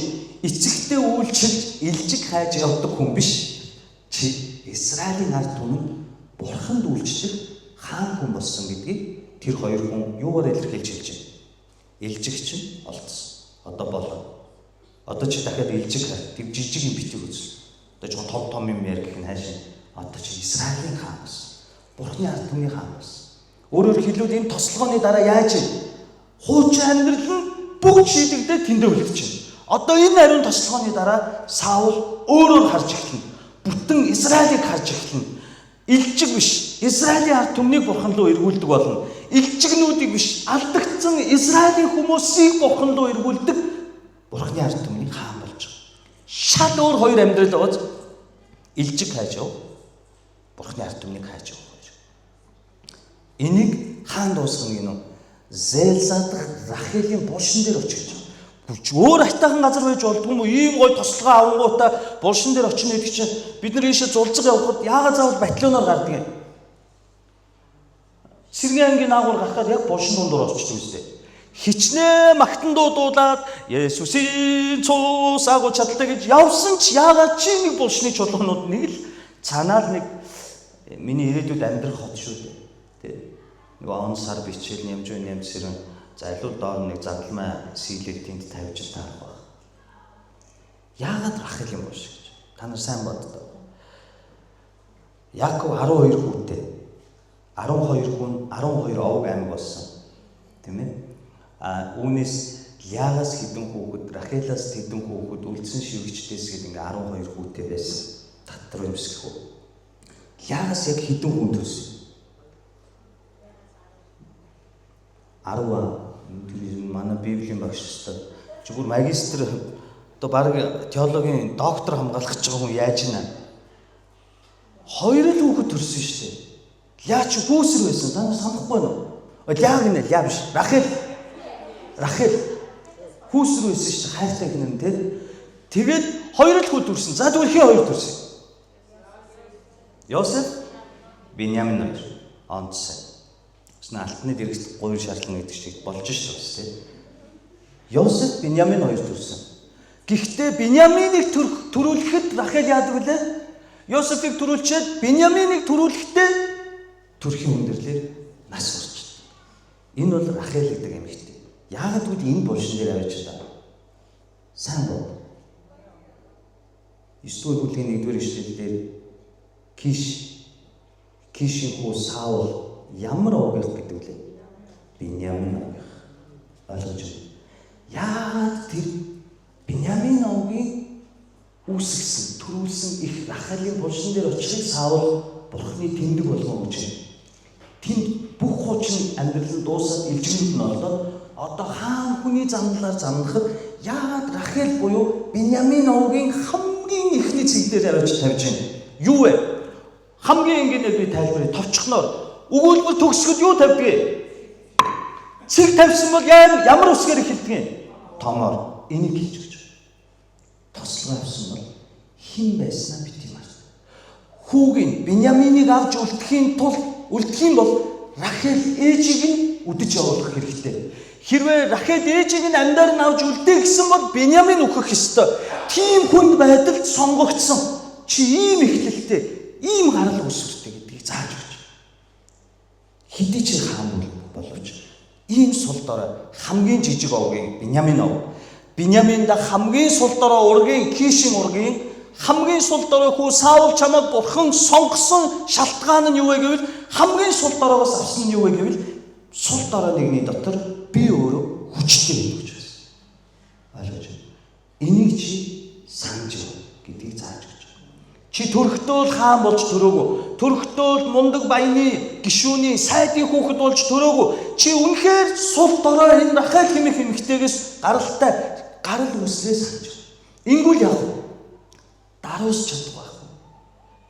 эцэгтэй үйлчилж илжиг хайж явдаг хүн биш. Чи Израилийн ард түмэнд Бурханд үйлчлэх хаан хүн болсон гэдгийг тэр 2 хүн юугаар илэрхийлж хэлж байна. Илжиг чинь олдсон. Одоо болов. Одоо чи дахиад илжиг хай. Тэв жижиг юм битгий үзэл. Одоо жоохон том юм яар гэх нь хайшин. Одоо чи Израилийн хаан болсон. Бурханы ард түмний хаан болсон. Өөрөөр хэлбэл энэ тослогооны дараа яаж вэ? Хуучин амьдрал нь бүгд шийдэгдээд тэндээ үлдэж байна. Одоо энэ ариун тослогооны дараа Саул өөрөөр харж эхэлнэ. Бүтэн Израилийг харж эхэлнэ. Илжиг биш, Израилийн ард түмнийг бурхан руу эргүүлдэг болно. Илжигнүүдийг биш, алдагдсан Израилийн хүмүүсийг бурхан руу эргүүлдэг бурханы ард түмний хаан болж байгаа. Шал өөр 2 амьдрал байгааз илжиг хайж яв. Бурханы ард түмнийг хайж яв. Энийг хаан дуусгах гинөө. Зээлсад Рахелийн булшин дээр очих гэж байна. Өөр айтайхан газар байж болдгүй юм уу? Ийм гой тослогоо авангуудаа булшин дээр очино гэдэг чинь бид нар ийшээ зулцаг явхад яагаад заавал батальоноор гардаг юм? Сэргийн ангийн наагур гарахад яг булшин дундуур очиж үзтээ. Хичнээн магтан дуудуулаад Есүсийн цус агуу чадaltaй гэж явсан ч яагаад чи нэг булшны чулуунууд нэг л цаанаа л нэг миний ирээдүйд амьдрах хот шүү дээ. Тэ. Нэг он сар бичээл нямж сэрэн залуу доор нэг загламай сийлэг тэнд тавьж таарах баг. Яагаад Рахел юм бол гэж. Та нар сайн боддоо. Яаков 12 хүүтэй. 12 хүн 12 овг аймаг болсон. Тийм ээ? Үүнээс Яагаас хэдэн хүүхэд, Рахелаас хэдэн хүүхэд, үлдсэн шивгчдээс гээд ингээ 12 хүүтэй байсан. Татвар юмсгэх үү. Яагаас яг хэдэн хүн төрсөн? 10 манай Библийн багш өстой. Зүгээр магистр одоо баг теологийн доктор хамгаалах гэж байгаа хүн яаж ийна? 2 л хүүхэд төрсөн шүү дээ. Яач хүүсэр байсан? Та нар санахгүй байна уу? Яа гинэ? Яа биш. Рахел хүүсэр байсан шүү дээ. Хайртай гинэ тэ. Тэгээд 2 л хүү төрсөн. За тэгвэл хин 2 төрсөн? Йосеф, Биньямин 2. Онцгой. Алтны дэргэст 3 шаардлагын гэдэг шиг болж шүү дээ. Йосеф, Биньямин 2 төрсөн. Гэхдээ Биньяминийг төрүүлэхэд Рахел яадаг вүлээ? Йосефийг төрүүлчихэд Биньяминийг төрүүлэхдээ төрхийн хүндэрлээр нас урч. Энэ бол Рахел гэдэг эмэгтэй. Яагаад гэвэл энэ булшин дээр авч байгаа. Сайн бод. 9-р бүлгийн 1-р ишлэлээр Кишийн хүү Саул ямар овгих гэдэг үлээ? Биньямин овгих. Ойлгож байна. Яагаад тэр Биньямин овгийн үүсгэсэн, төрүүлсэн их Рахелийн булшин дээр очихыг Саул Бурхны тэмдэг болгон өгч байна. Тэнд бүх хуучин амьдрал дуусаад илжигнүүд нь олдоод одоо хаан хүний замналаар замнахад яагаад Рахел буюу Биньямин овгийн хамгийн ихний цэг дээр авч тавьж байна? Юу вэ? Хамгийн энгийнээр би тайлбарыг товчхноор өгүүлбэр төгсгöd юу тавьдгийг? Цэг тавьсан бол ямар үсгээр эхэлдэг юм? томоор энийг хийж өгч тослого авсан бол хэн байснаа бити март. Хүүгийн Биньяминийг авч үлдэхийн бол Рахел ээжийг нь үдэж явуулах хэрэгтэй. Хэрвээ Рахел ээжийг нь амьдаар нь авч үлдээ гэсэн бол Биньямин үхэх ёстой. Тийм хүнд байдалд сонгогдсон. Чи ийм эхлэлтэй, ийм гарал үүсвэртэй гэдгийг зааж өгч. Хэдий ч хаан боловч ийм сул дорой хамгийн жижиг овгийн Биньямин ов. Биньяминд хамгийн сул дорой ургийн Кишийн ургийн хамгийн сул дорой хүү Саул чамайг бурхан сонгосон шалтгаан нь юу вэ гэвэл хамгийн сул доройгоос авсан нь юу вэ гэвэл сул дорой нэгний дотор би өөрөө хүчтэй гэж байсан. Ойлгож байна. Энийг чи санаж гэдгийг зааж өгч. Чи төрөхтөө хаан болж төрөөгөө. Төрөхтөө мундаг баяны гишүүний сайдын хүүхэд болж төрөөгөө. Чи үнэхээр сул дорой энэ Рахел хэмээх эмэгтэйгээс гарал үүслээ санаж. Ингүүл яах вэ? Даруус чадах байхгүй.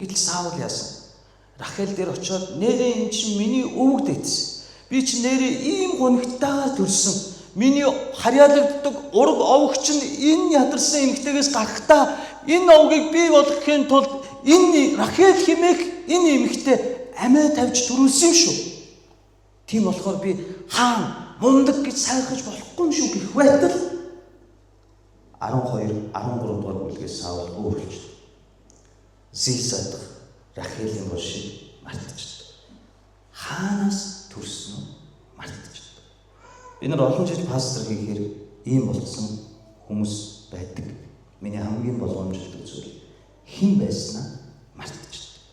Гэтэл Саул яасан? Рахел дээр очиод нэрээ эн чинь миний өвөг дэйсэн. Би чи нэрээ ийм гонигтайгаа төрсөн. Миний харьяалагддаг ураг овогч нь энэ ядарсан эмэгтэйгээс гарахтаа энэ овгийг бий болгохын тулд энэ Рахел хэмээх энэ эмэгтэй амиа тавьж төрүүлсэн юм шүү. Тийм болохоор би хаан мундаг гэж сайхаж болохгүй юм шүү гэх байтал 12 13 дугаар бүлгээс Саул өөрчлөж Зилсад Рахелийн болшийг мартчихдаг. Хаанаас төрсөн нь мартчихдаг. Би нар олон жил пастор хийхээр ийм болсон хүмүүс байдаг. Миний хамгийн боломжтой зүйл хэн байснаа мартчихдаг.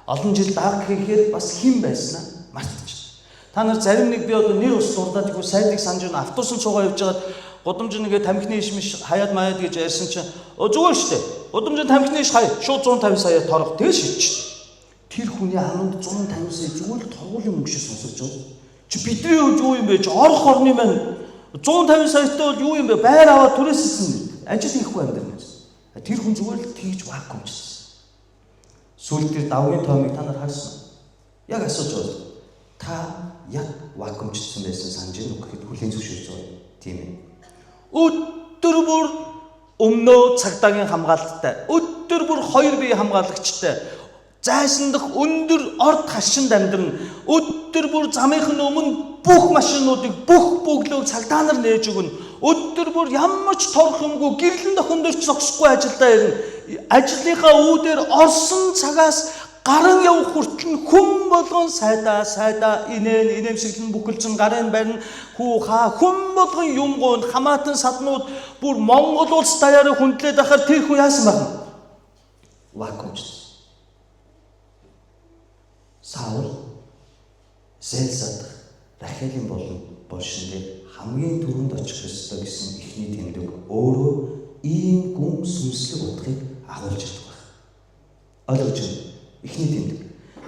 Олон жил даг хийхээр бас хэн байснаа мартчихдаг. Та нар зарим нэг би одоо нэр ус дурдаад ихгүй сайдыг санаж байна. Автобусанд суугаа явж байгаад гудамж нэгэ тамхины ишмиш хаяад маяад гэж ярьсан чинь зүгээр штэ. Гудамж тамхины иш хай шууд 150 сая торох тэгэл шийдчих. Тэр хүний аманд 150 сая зүгээр л торгуулийн мөнгө шиг сонсож байна. Чи бидний хувьд юу юм бэ? Чи орох орны маань 150 саятай бол юу юм бэ? Байр аваад түрээссэн. Ажил хийхгүй амьдрна. Тэр хүн зүгээр л тэгж вакуумчсан. Сүүлд тэр давгийн тоомыг та нар харсан. Яг асууж байна. Та яг вакуумчсан байсан санаж нүг гэхэд хүлээн зөвшөөрч байгаа. Тийм ээ. Өдөр бүр өмнөө цагдаагийн хамгаалттай, өдөр бүр 2 бие хамгаалагчтай, зайсандах өндөр орд хашинд амьдрна. Өдөр бүр замынхын өмнө бүх машинуудыг бүх бөглөөг цагдаа нар нээж өгнө. Өдөр бүр ямар ч торох юмгүй гэрлэн дохиндорч зогсохгүй ажилдаа ирнэ. Ажлынхаа үүдээр орсон цагаас гаран явах хүртэл хүн болгон сайдаа инээмсэглэн бүхэлдэн гарын барин хүн болгон юм гоон хамаатан саднууд бүр Монгол улс даяараа хүндлээд ахаар тэр хүн яасан байна? Вакуумч. Саул Зэлсад Рахелийн болшин дээр хамгийн түрүүнд очих ёстой гэсэн ихний тэмдэг өөрөө ийм гүн сүнслэг утгыг агуулж чаддаг байна. Ойлгож байна? Ихний тэмдэг.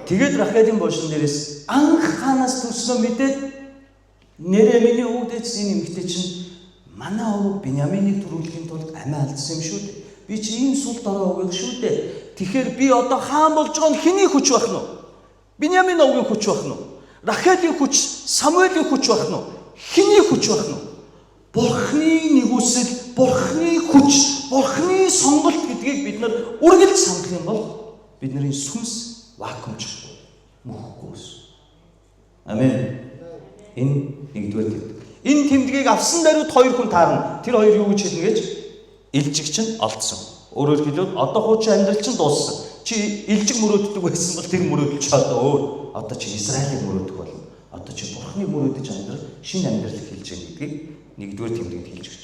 Тэгээд Рахелийн болшин дээрээс анх хаанаас төрснөө мэдээд нэрээ миний өвдөж энэ эмэгтэй чинь манай овог Биньяминийг төрүүлэхийн тулд амиа алдсан юм шүү дээ. Би чи ийм сул дорой овог шүү дээ. Тэгэхээр би одоо хаан болж байгаа нь хэний хүч байх нь вэ? Биньямин овгийн хүч байх нь вэ? Рахелийн хүч, Самуэлийн хүч байх нь вэ? Хэний хүч байх нь вэ? Бурхны нэгүсэл, Бурхны хүч, Бурхны сонголт гэдгийг бид нар үргэлж сандах юм бол бидний сүнс вакуумч мөхгүй. Амен. Энэ нэгдүгээр тэмдэг. Энэ тэмдгийг авсан даруйд 2 хүн таарна. Тэр хоёр юу гэж хэлнэ гэж? Илжиг чинь олдсон. Өөрөөр хэлбэл одоо хуучин амьдрал чинь дууссан. Чи илжиг мөрөөддөг байсан бол тэр мөрөөдөл ч одоо өөр. Одоо чи Израилийн мөрөөдөх болно. Одоо чи Бурхны мөрөөдөж амьдрал, шинэ амьдрал хэлж байгаа гэдгийг нэгдүгээр тэмдэгт хэлж өгч.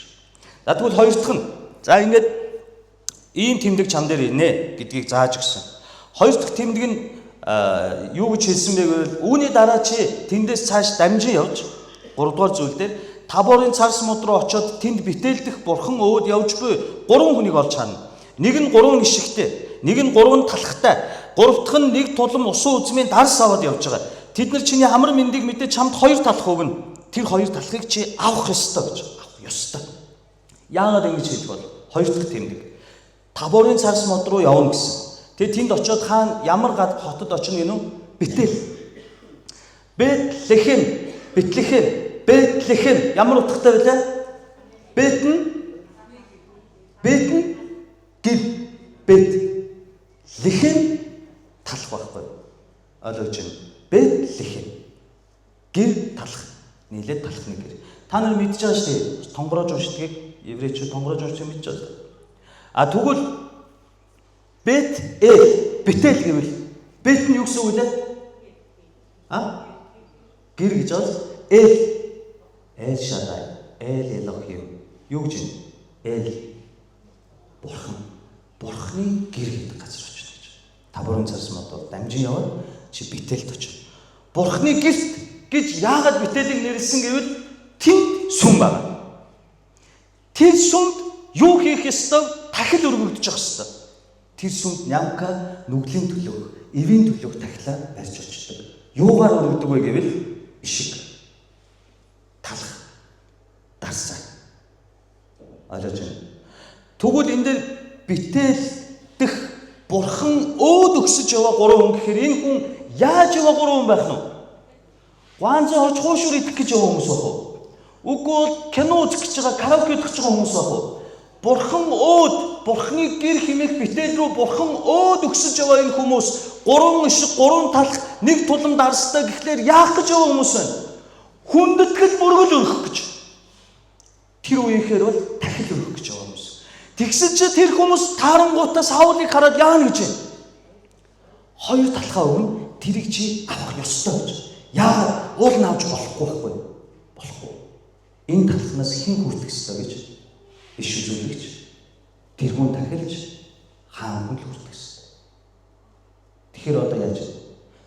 За тэгвэл хоёр дахь нь. За ингээд ийм тэмдэг чам дээр инэ гэдгийг зааж өгсөн. Хоёр дахь тэмдэг нь юу гэж хэлсэн бэ гэвэл үүний дараа чи тэндээс цааш дамжин явж 3 дугаар зүйл дээр Таборын царс мод руу очиод тэнд битээлдэх бурхан өөд явж буй 3 хүнийг олж харна. Нэг нь 3 ишигтэй, нэг нь 3 талхтай, гурав дахь нь нэг тулам усан үзмийн дарс аваад явж байгаа. Тэд нар чиний хамар мэндийг мэдээ чамд 2 талх өгнө. Тэр 2 талхыг чи авах ёстой гэж. Авах ёстой. Яагаад ингэж хэлэх бол? Хоёр дахь тэмдэг. Таборын царс мод руу явна гэсэн. Тэгээ тэнд очиод хаан ямар гад хотод очино гэнэ үү? Бэтэл. Бэтлехэм ямар утгатай вэ? Бет гэр бет лихэн талах байхгүй. Ойлгож байна. Бет лихэн гэр талах. Нийлээд талах нэг гэр. Та нар мэдж байгаа шүү дээ. Тонгороож уншдгийг еврейчүүд тонгороож уншдаг мэдж байгаа. А тэгвэл Бетел гэвэл бет нь юу гэсэн үг вэ? Гэр гэж байна. Эл Шадай, Эл Элохим. Юу гэж вэ? Эл Бурхан. Бурханы гэр гэдэг газар очно гэж. Та бүрэн цаас модоор дамжин яваад чи Бетелд очив. Бурханы гэрт гэж яагаад Бетелийг нэрлсэн гэвэл тэнд сүм байна. Тэр сүмд юу хийх ёстой? Тахил өргөгдөж явах ёстой. Тэр сүмд нямка нүглийн төлөв, эвийн төлөв тахилаа барьж очдог. Юугаар өргөдөг вэ гэвэл ишиг, талах, дарсаа. Ойлгож байна. Тэгвэл энэ дээр Бетел дэх Бурхан өөд өгсөж яваа 3 хүн гэхээр энэ хүн яаж яваа 3 хүн байх нь вэ? Ганцхан орж хуушур идэх гэж яваа хүмүүс байх уу? Үгүй бол кино үзэх гэж байгаа, караоке үзэх гэж байгаа хүмүүс байх уу? Бурхан өөд, Бурханы гэр хэмээх Бетел рүү Бурхан өөд өгсөж яваа энэ хүмүүс 3 ишиг, 3 талх, нэг тулам дарстай гэхлээр яах гэж яваа хүмүүс байна? Хүндэтгэл мөргөл өргөх гэж. Тэр үеийнхээр бол тахил өргөх гэж яваа хүмүүс. Тэгсэн чи тэр хүмүүс таарангуудаа Саулыг хараад яана гэж байна. 2 талхаа өгнө, тэрийг чи авах ёстой гэж. Яагаад уул нь авч болохгүй байхгүй. Болохгүй. Энэ талхнаас хэн хүртэх ёстой гэж иш үзүүлэгч. Тэр хүн тахилж хаан хүн хүртэх ёстой. Тэгэхээр одоо яаж вэ?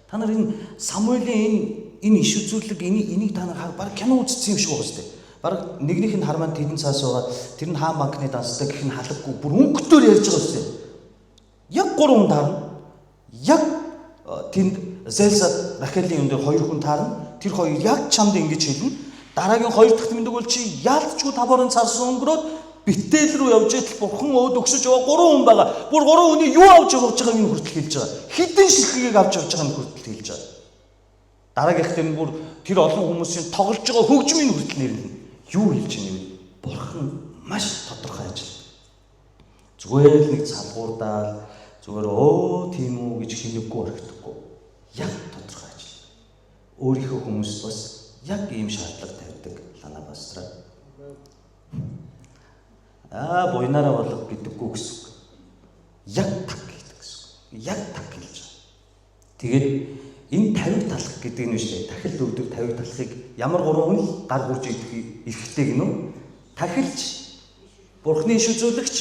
Та нар энэ Самуэлийн энэ иш үзүүлэг энийг та нар баг кино үзсэн юм шиг байгаа сте. Баг нэгнийх нь харман тэдэн цаас байгаа. Тэр нь хаан банкны данстай гэх нь халахгүй бүр өнгөтөр ярьж байгаа сте. Яг 3 хүн таарна. Яг тэнд Зэлсад Рахелийн өндөр 2 хүн таарна. Тэр хоёр яг чамд ингэж хэлнэ. Дараагийн 2 дахь тэмдэг бол чи яалтчгүй таварын цаас өнгөрөөд Бетел рүү явж идэл Бурхан өөд өгсөж байгаа 3 хүн байгаа. Бүр 3 хүний юу авч явж байгааг нь хүртэл хэлж байгаа. Хідэн шилхэгийг авч явж байгааг нь хүртэл хэлж байгаа. Дараагийнх нь бүр тэр олон хүмүүсийн тоглож байгаа хөгжмийн хүртэл нэрлэнэ. Юу хэлж байна вэ? Бурхан маш тодорхой ажил. Зүгээр л нэг цалгуурдаал зүгээр тийм үү гэж хэлэхгүй орхихгүй. Яг тодорхой ажил. Өөрийнхөө хүмүүст бас яг ийм шаардлага тавьдаг лана бастраа. Буйнараа болох гэдэггүй гэсэн үг. Яг таг гэдэг гэсэн үг. Яг таг хэлж байгаа. Тэгээд энэ 50 талх гэдэг нь биш үү? Тахил өгдөг 50 талхыг ямар 3 хүн гар хурж идэх эрхтэй гинөө? Тахилч, Бурханы иш үзүүлэгч,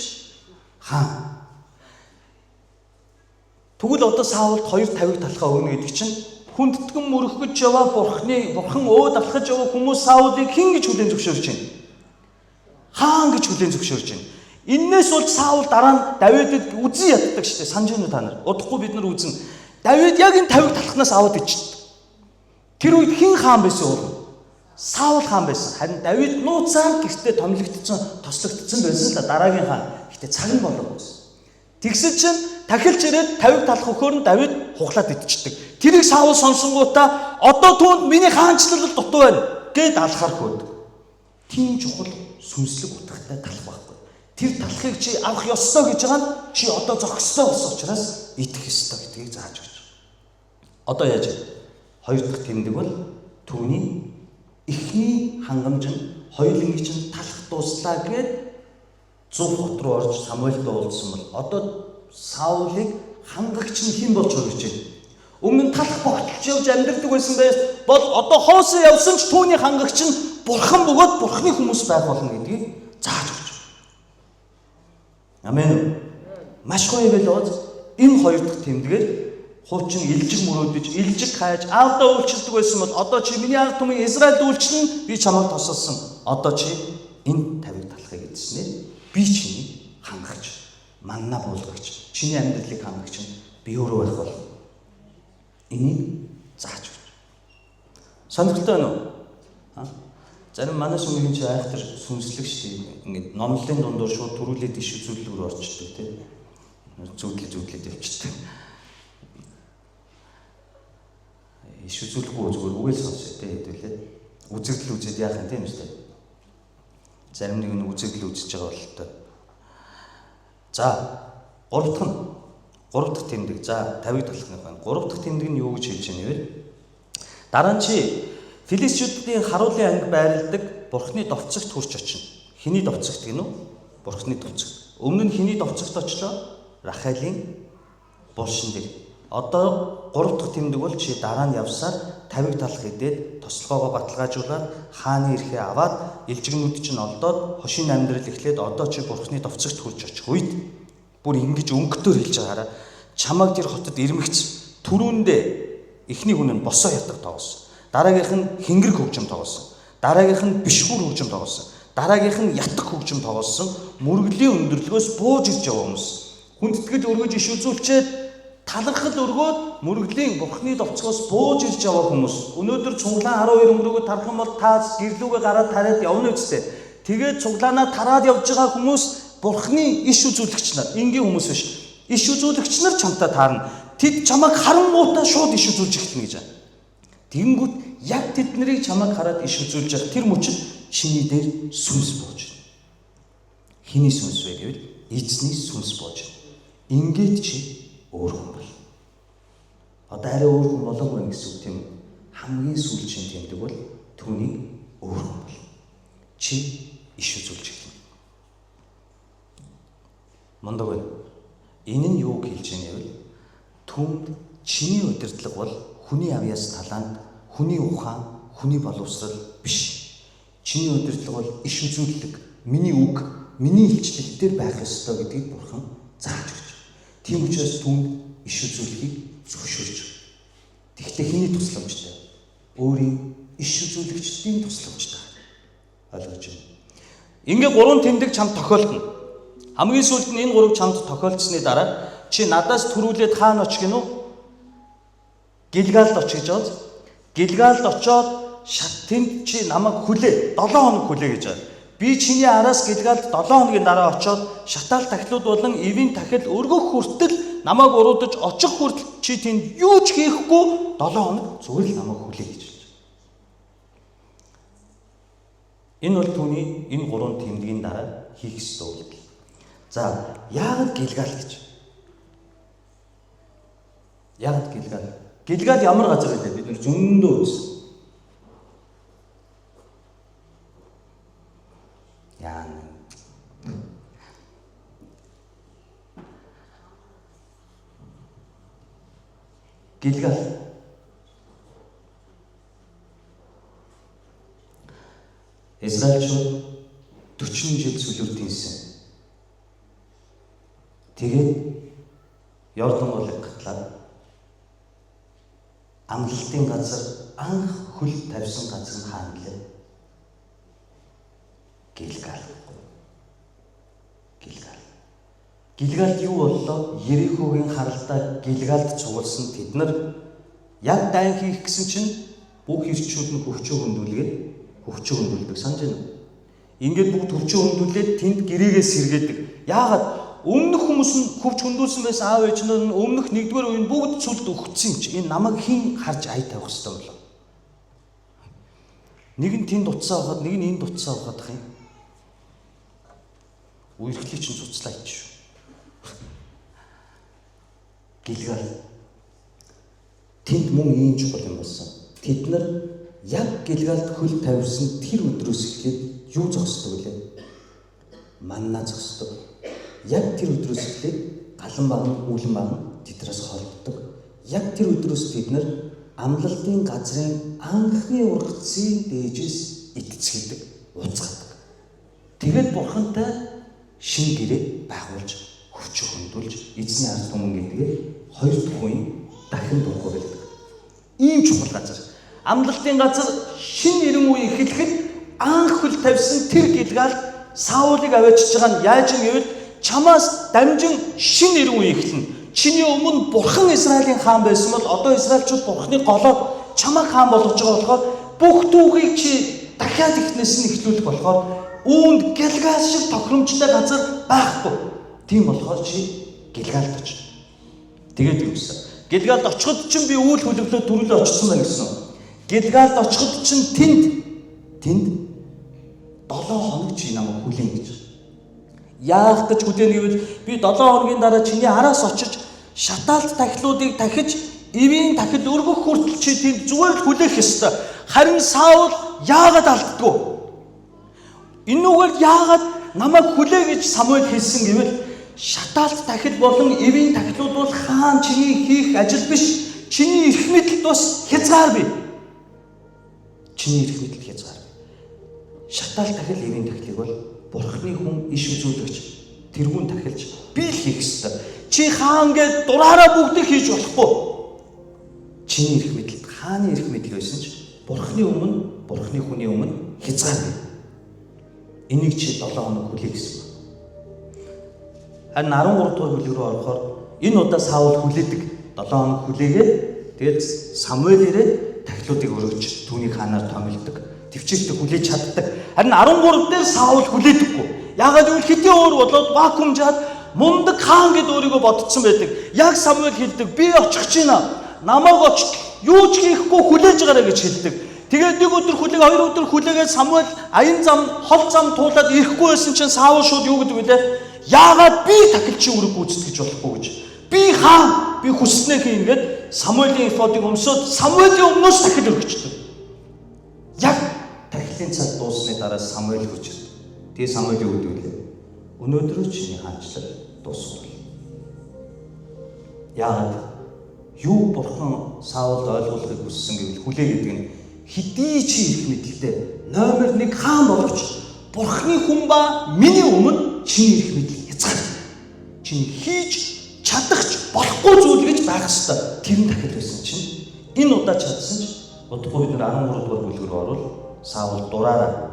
хаан. Тэгвэл одоо Саулд 250 талхаа өгнө гэдэг чинь хүндэтгэн мөрөхөж яваа Бурхан өөд алхаж яваа хүмүүс Саулыг хэн гэж хүлээн зөвшөөрч байна? Хаан гэж хүлээн зөвшөөрч байна. Иннээс бол Саул дараа нь Давидыг үзэн яддаг шүү дээ. Санаж байна та нар. Удахгүй бид нар үзнэ. Давид яг энэ 50 талхнаас аваад ичдэг. Тэр үед хэн хаан байсан вэ? Саул хаан байсан. Харин Давид нууцаар гэртээ томилогдсон, тослогдсон байсан л дараагийн хаан. Гэтэ цаг нь болов байсан. Тэгсэн чинь тахилч ирээд 50 талх өгөхөөр нь Давид хуглаад идчихдэг. Тэрийг Саул сонсонгуудаа одоо түүнд миний хаанчлал дутуу байна гэд алхаар хөөдөг. Тийм чухал сүнслэг утгатай талх байхгүй. Тэр талхыг чи авах ёстой гэж байгаа нь чи одоо зохистой болсон учраас идэх ёстой гэдгийг зааж өгч. Одоо яаж вэ? 2 дахь тэмдэг бол түүний эхний хангамж нь хоёулынгийн чинь талх дуслаа гэд 100 хот руу орж Самуэльд уулзсан бол одоо Саулыг хангагч нь хэн болж өгч байна? Өмнө нь талх богтолж явж амьдардаг байсан бол одоо хоосон явсан ч түүний хангагч нь Бурхан бөгөөд Бурханы хүмүүс байх болно гэдгийг зааж өгч. Амен. Маш гоё юм байл. Энэ 2 дахь тэмдгээр хуучин илжиг мөрөөдөж, илжиг хайж, аавдаа үйлчлдэг байсан бол одоо чи миний ард түмэн Израильд үйлчлэн би чамайг тусалсан. Одоо чи энэ 50 талхыг эдснээр би чиний хангагч, манна буулгагч, чиний амьдралыг хангагч нь би өөрөө байх бол. Энийг зааж өгч. Сонирхолтой байна уу? Зарим манай сүмийн чи айхтар сүнслэг шүү дээ. Ингээд номлолын дундуур шууд төрүүлээд иш үзүүлэлт рүү орчдөг тийм. Зүудлээд явчихдаг. Иш үзүүлэхгүй зүгээр үгээл сонсоо тийм хэдүүлээ. Үзэгдэл үзээд яах юм тийм үстэй. Зарим нэг нь үзэгдэл үзэж байгаа бол тоо. За, гурав дахь тэмдэг. За, 50-ыг талхны байна. Гурав дахь тэмдэг нь юу гэж хэлж байна вэ? Дараа нь чи Филистичүүдийн харуулын анги байрладаг Бурхны довцогт хурч очино. Хиний довцогт гинү? Бурхны довцогт. Өмнө нь хиний довцогт очлоо? Рахалийн булшин дээр. Одоо 3 дахь тэмдэг бол чи дараа нь явсаар 50-ыг талах идээд тослогоогоо баталгаажуулаад хааны эрхээ аваад илжигнүүд чинь олдоод хошин амьдрал эхлээд одоо чи Бурхны довцогт хурж очих үед бүр ингэж өнгөтөр хэлж байгаараа чамайг тэр хотод ирмэгц түрүүндээ эхний хүн нь босоо ятдаг тоглосон. Дараагийнх нь хингэрэг хөгжим тоглосон. Дараагийнх нь бишгүүр хөгжим тоглосон. Дараагийнх нь ятг хөгжим тоглосон. Мөргөлийн өндөрлгөөс бууж ирж яваа хүмүүс. Хүндэтгэл өргөж иш үзүүлчихэд талархал өргөөд мөргөлийн Бурхны довцгоос бууж ирж яваа хүмүүс. Өнөөдөр цуглаан 12 өнгөрөөгөө тарах юм бол та гэрлүүгээ гараад тариад явна үстэй. Тэгээд цуглаанаа тараад явж байгаа хүмүүс Бурхны иш үзүүлэгч нар. Энгийн хүмүүс биш. Иш үзүүлэгч нар чамтай таарна. Тэд чамайг харан муутай шууд иш үзүүлж эхэлнэ гэж байна. Тэнгүүд яг тэд нарыг чамайг хараад иш үзүүлж байгаа тэр мөчид чиний дээр сүнс бууж байна. Хиний сүнс вэ гэвэл эзний сүнс бууж байна. Ингээд чи өөр хүн бол. Одоо арай өөр хүн болов уу гэсэн үг тийм үү? Хамгийн сүүлчийн тэмдэг бол түүний өөр хүн бол. Чи иш үзүүлж эхэлнэ. Мундаг байна. Энэ нь юу хэлж байна вэ? Түүнд чиний удирдлага бол хүний авьяас талаанд, хүний ухаан, хүний боловсрал биш. Чиний удирдлага бол иш үзүүлэлт, миний үг, миний илчлэлтээр байх ёстой гэдгийг Бурхан зааж өгч. Тийм учраас түүнд иш үзүүлэхийг зөвшөөрч. Тэгэхдээ хэний тусламжтай? Өөрийн иш үзүүлэгчдийн тусламжтай. Ойлгож байна. Ингээ 3 тэмдэг чамд тохиолдно. Хамгийн сүүлд нь энэ 3 чамд тохиолдсны дараа чи надаас төрүүлээд хаана очих гинөө? Гэлгалд очих гэж байна. Гэлгалд очоод тэнд чи намайг хүлээ. 7 хоног хүлээ гэж байна. Би чиний араас Гэлгалд 7 хоногийн дараа очоод шатаал тахилууд болон эвийн тахил өргөх хүртэл намайг уруудаж очих хүртэл чи тэнд юу ч хийхгүй 7 хоног зүгээр л намайг хүлээ гэж хэлж байна. Энэ бол түүний энэ 3 тэмдгийн дараа хийх ёстой үйлдэл. За, яагаад Гэлгал гэж? Яагаад Гэлгал? Гэлгал ямар газар вэ? Бид нэр зөндөө үзсэн. Яа. Гэлгал. Израильчууд 40 жил сүлүүртийнсэн. Тэгээд Йордан голыг гатлаад амлалтын газар анх хөл тавьсан газар нь хаана гэлээ? Гэлгал. Гэлгалд юу боллоо? Ерихогийн харалтаа Гэлгалд цугулсан тэд нар яг дайн хийх гэсэн чинь бүх ирчүүд нь хөвчөө хөндлөлдөг санаж байна уу? Ингээд бүгд хөвчөө хөндлөлээд тэнд гэрээгээ сэргээдэг. Яагаад? Өмнөх хүмүүс нь хөвч хөндүүлсэн байсан аав ээж нь өмнөх 1-р үеийн бүгд сүлд өгсөн юм чи. Энэ намайг хэн харж ай тавих хэрэгтэй болов? Нэг нь тэнд утсаа авахад, нэг нь энд утсаа авахад юм. Үерхлийг чинь цуцлаа ич шүү. Гэлгал. Тэнд мөн ийм чухал юм болсон. Тэд нар яг Гэлгалд хөл тавьсан тэр өдрөөс эхлээд юу зогсдог вэ? Манна зогсдог. Яг тэр өдрөөс эхлээд галан баг, үүлэн баг тэднээс холддог. Яг тэр өдрөөс бид нар амлалтын газрын анхны ургацын дээжээс итгэцгээдэг, ууцгадаг. Тэгээд Бурхантай шин гэрээ байгуулж, хөвчөө хөндлөж, эзний ард түмэн гэдгээ 2 дахь үеийн дахин дургуй гэдэг. Ийм чухал газар. Амлалтын газар шин 90 үе эхлэхэд анх хөл тавьсан тэр Гэлгалд Саулыг аваачиж байгаа нь яаж юм гэвэл чамаас дамжин шин 90 үе эхэлнэ. Чиний өмнө Бурхан Израилийн хаан байсан бол одоо Израильчууд Бурханы голоод чамайг хаан болгож байгаа болохоор бүх түүхийг чи дахиад эхнээс нь эхлүүлэх болохоор үүнд Гэлгал шиг тохиромжтой газар байхгүй. Тийм болохоор чи Гэлгалд очив. Тэгээд юу гэсэн? Гэлгалд очиход чинь би үйл хөлөглөө төрүүлээ очсон байна гэсэн. Гэлгалд очиход чинь тэнд 7 хоног чи намайг хүлээн гэж. Яах гэж хүлээн гэвэл би 7 хоногийн дараа чиний араас очиж шатаалт тахилуудыг дахиж эвийн дахид өргөх хүртэл чи тийм зүгээр л хүлээх ёстой. Харин Саул яагаад алддгүй? Энүүгээр яагаад намайг хүлээ гэж Самуэль хэлсэн гэвэл шатаалт тахил болон эвийн тахилууд бол хаан чиний хийх ажил биш. Чиний эрх мэдэлд бас хязгаар бий. Чиний эрх мэдэлд хязгаар бий. Шатаалт тахил эвийн тахилыг бол Бурхны хүн иш үзүүлэгч тэрүүн тахилж би л хийх ёстой. Чи хаан гэж дураараа бүгдийг хийж болохгүй. Чиний эрх мэдэлд хааны эрх мэдэл байсан ч Бурхны өмнө, Бурхны хүний өмнө хязгаар бий. Энийг чи 7 хоног хүлээх гэсэн. Харин 13 дугаар бүлэг рүү орохоор энэ удаа Саул хүлээдэг 7 хоног хүлээгээд тэгээд Самуэль ирээд тахилуудыг өргөж түүнийг хаанаар томилдог, төвчээртэй хүлээж чаддаг. Харин 13 дээр Саул хүлээдэггүй. Яагаад гэвэл хэдийн өөр болоод вакуумжаад мундаг хаан гэд өөрийгөө бодцсон байдаг. Яг Самуэль хэлдэг би очих гэж байна. Намайг очих юу ч хийхгүй хүлээж байгаарай гэж хэлдэг. Тэгээд нэг өдөр хүлээг, хоёр өдөр хүлээгээд Самуэль аян зам, хол зам туулаад ирэхгүй байсан чинь Саул шууд юу гэдэг вүлээ? Яагаад би тахилчийн үрэг гүйцэтгэж болохгүй гэж. Би хаан, би хүснээ хийнгээд Самуэлийн эфодыг өмсөд Самуэлийн өмнөөс тахил өргөчдөг. Яг тахилын цаг дууссаны дараа Самуэль хурж ирдэг. Тэгээ Самуэль юу гэдэг вүлээ? Өнөөдрөө чиний хаанчлал дуусна. Яагаад? Юу Бурхан Саулд ойлгуулахыг хүссэн гэвэл хүлээ гэдэг нь хэдий чи их мэдэлтэй номер 1 хаан боловч Бурхны хүн ба миний өмнө чиний их мэдэл хязгаар. Чиний хийж чадахч болохгүй зүйл гэж байх ёстой. Тэр нь дахид байсан чинь энэ удаа чадсан ч удахгүй бид 13 дугаар бүлэг рүү орвол Саул дураараа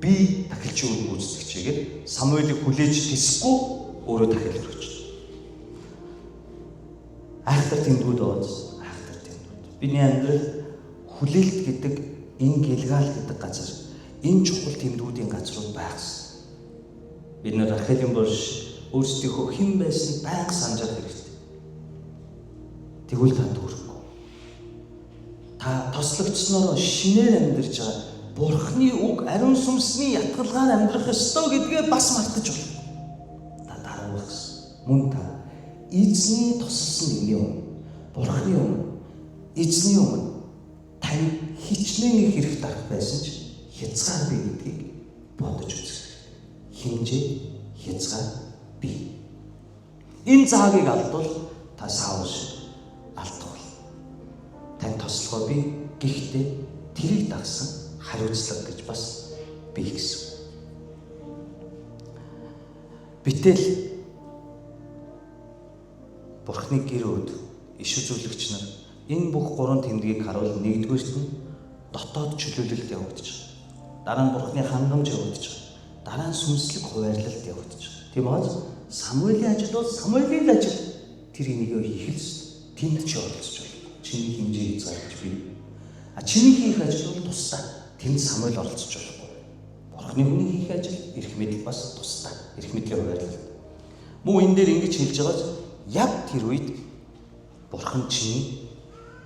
би тахилчийн үр гүйцэтгэгчээгээд Самуэлийг хүлээж тэсэхгүй өөрөө тахил өргөж. Айхтар тэмдгүүд ооз. Айхтар тэмдгүүд. Бидний амьдрал хүлээлт гэдэг энэ Гилгал гэдэг газар энэ чухал тэмдгүүдийн газрууд байх ёстой. Бид нар Рахелийн борш өөрсдийнхөө хэн байсныг байнга санаж хэрэгтэй. Тэгвэл та дүүрэхгүй. Та тослогдсноор шинээр амьдарч байгаа Бурхны үг ариун сүнсний ятгалгаар амьдрах ёстой гэдгээ бас мартаж болно. Та дараах ёстой. Мөн та эзний тусалсан энэ юм. Бурхны өмнө, эзний өмнө тань хичнээн их хэрэг дарах байсан ч хязгаар бий гэдгийг бодож үзэх. Хинжээ хязгаар бий. Энэ заагийг алдвал та Саул шиг алдах. Тань тослогоо бий. Гэхдээ тэрийг дагсан хариуцлага гэж бас бий гэсэн. Битэл Бурхны гэр бүл иш үзүүлэгч нар энэ бүх 3 тэмдгийг харуул нэгдүгээрт нь дотоод чөлөөлөлт явагдаж байгаа. Дараа нь Бурхны хангамж явагдаж байгаа. Дараа нь сүнслэг хуваарлалт явагдаж байгаа. Тийм бааз Самуэлийн ажил бол Самуэлийн ажил. Тэр энийг хийх л тэнд ч оролцож байна. Чиний хэмжээ хязгаарч бий. Чиний хийх ажил бол тусдаа. Тэнд Самуэль оролцож болохгүй. Бурхны хүний хийх ажил эрх мэдэл бас тусдаа. Эрх мэдлийн хуваарлалт. Мөн энэ дээр ингэж хэлж байгааз яг тэр үед Бурхан чиний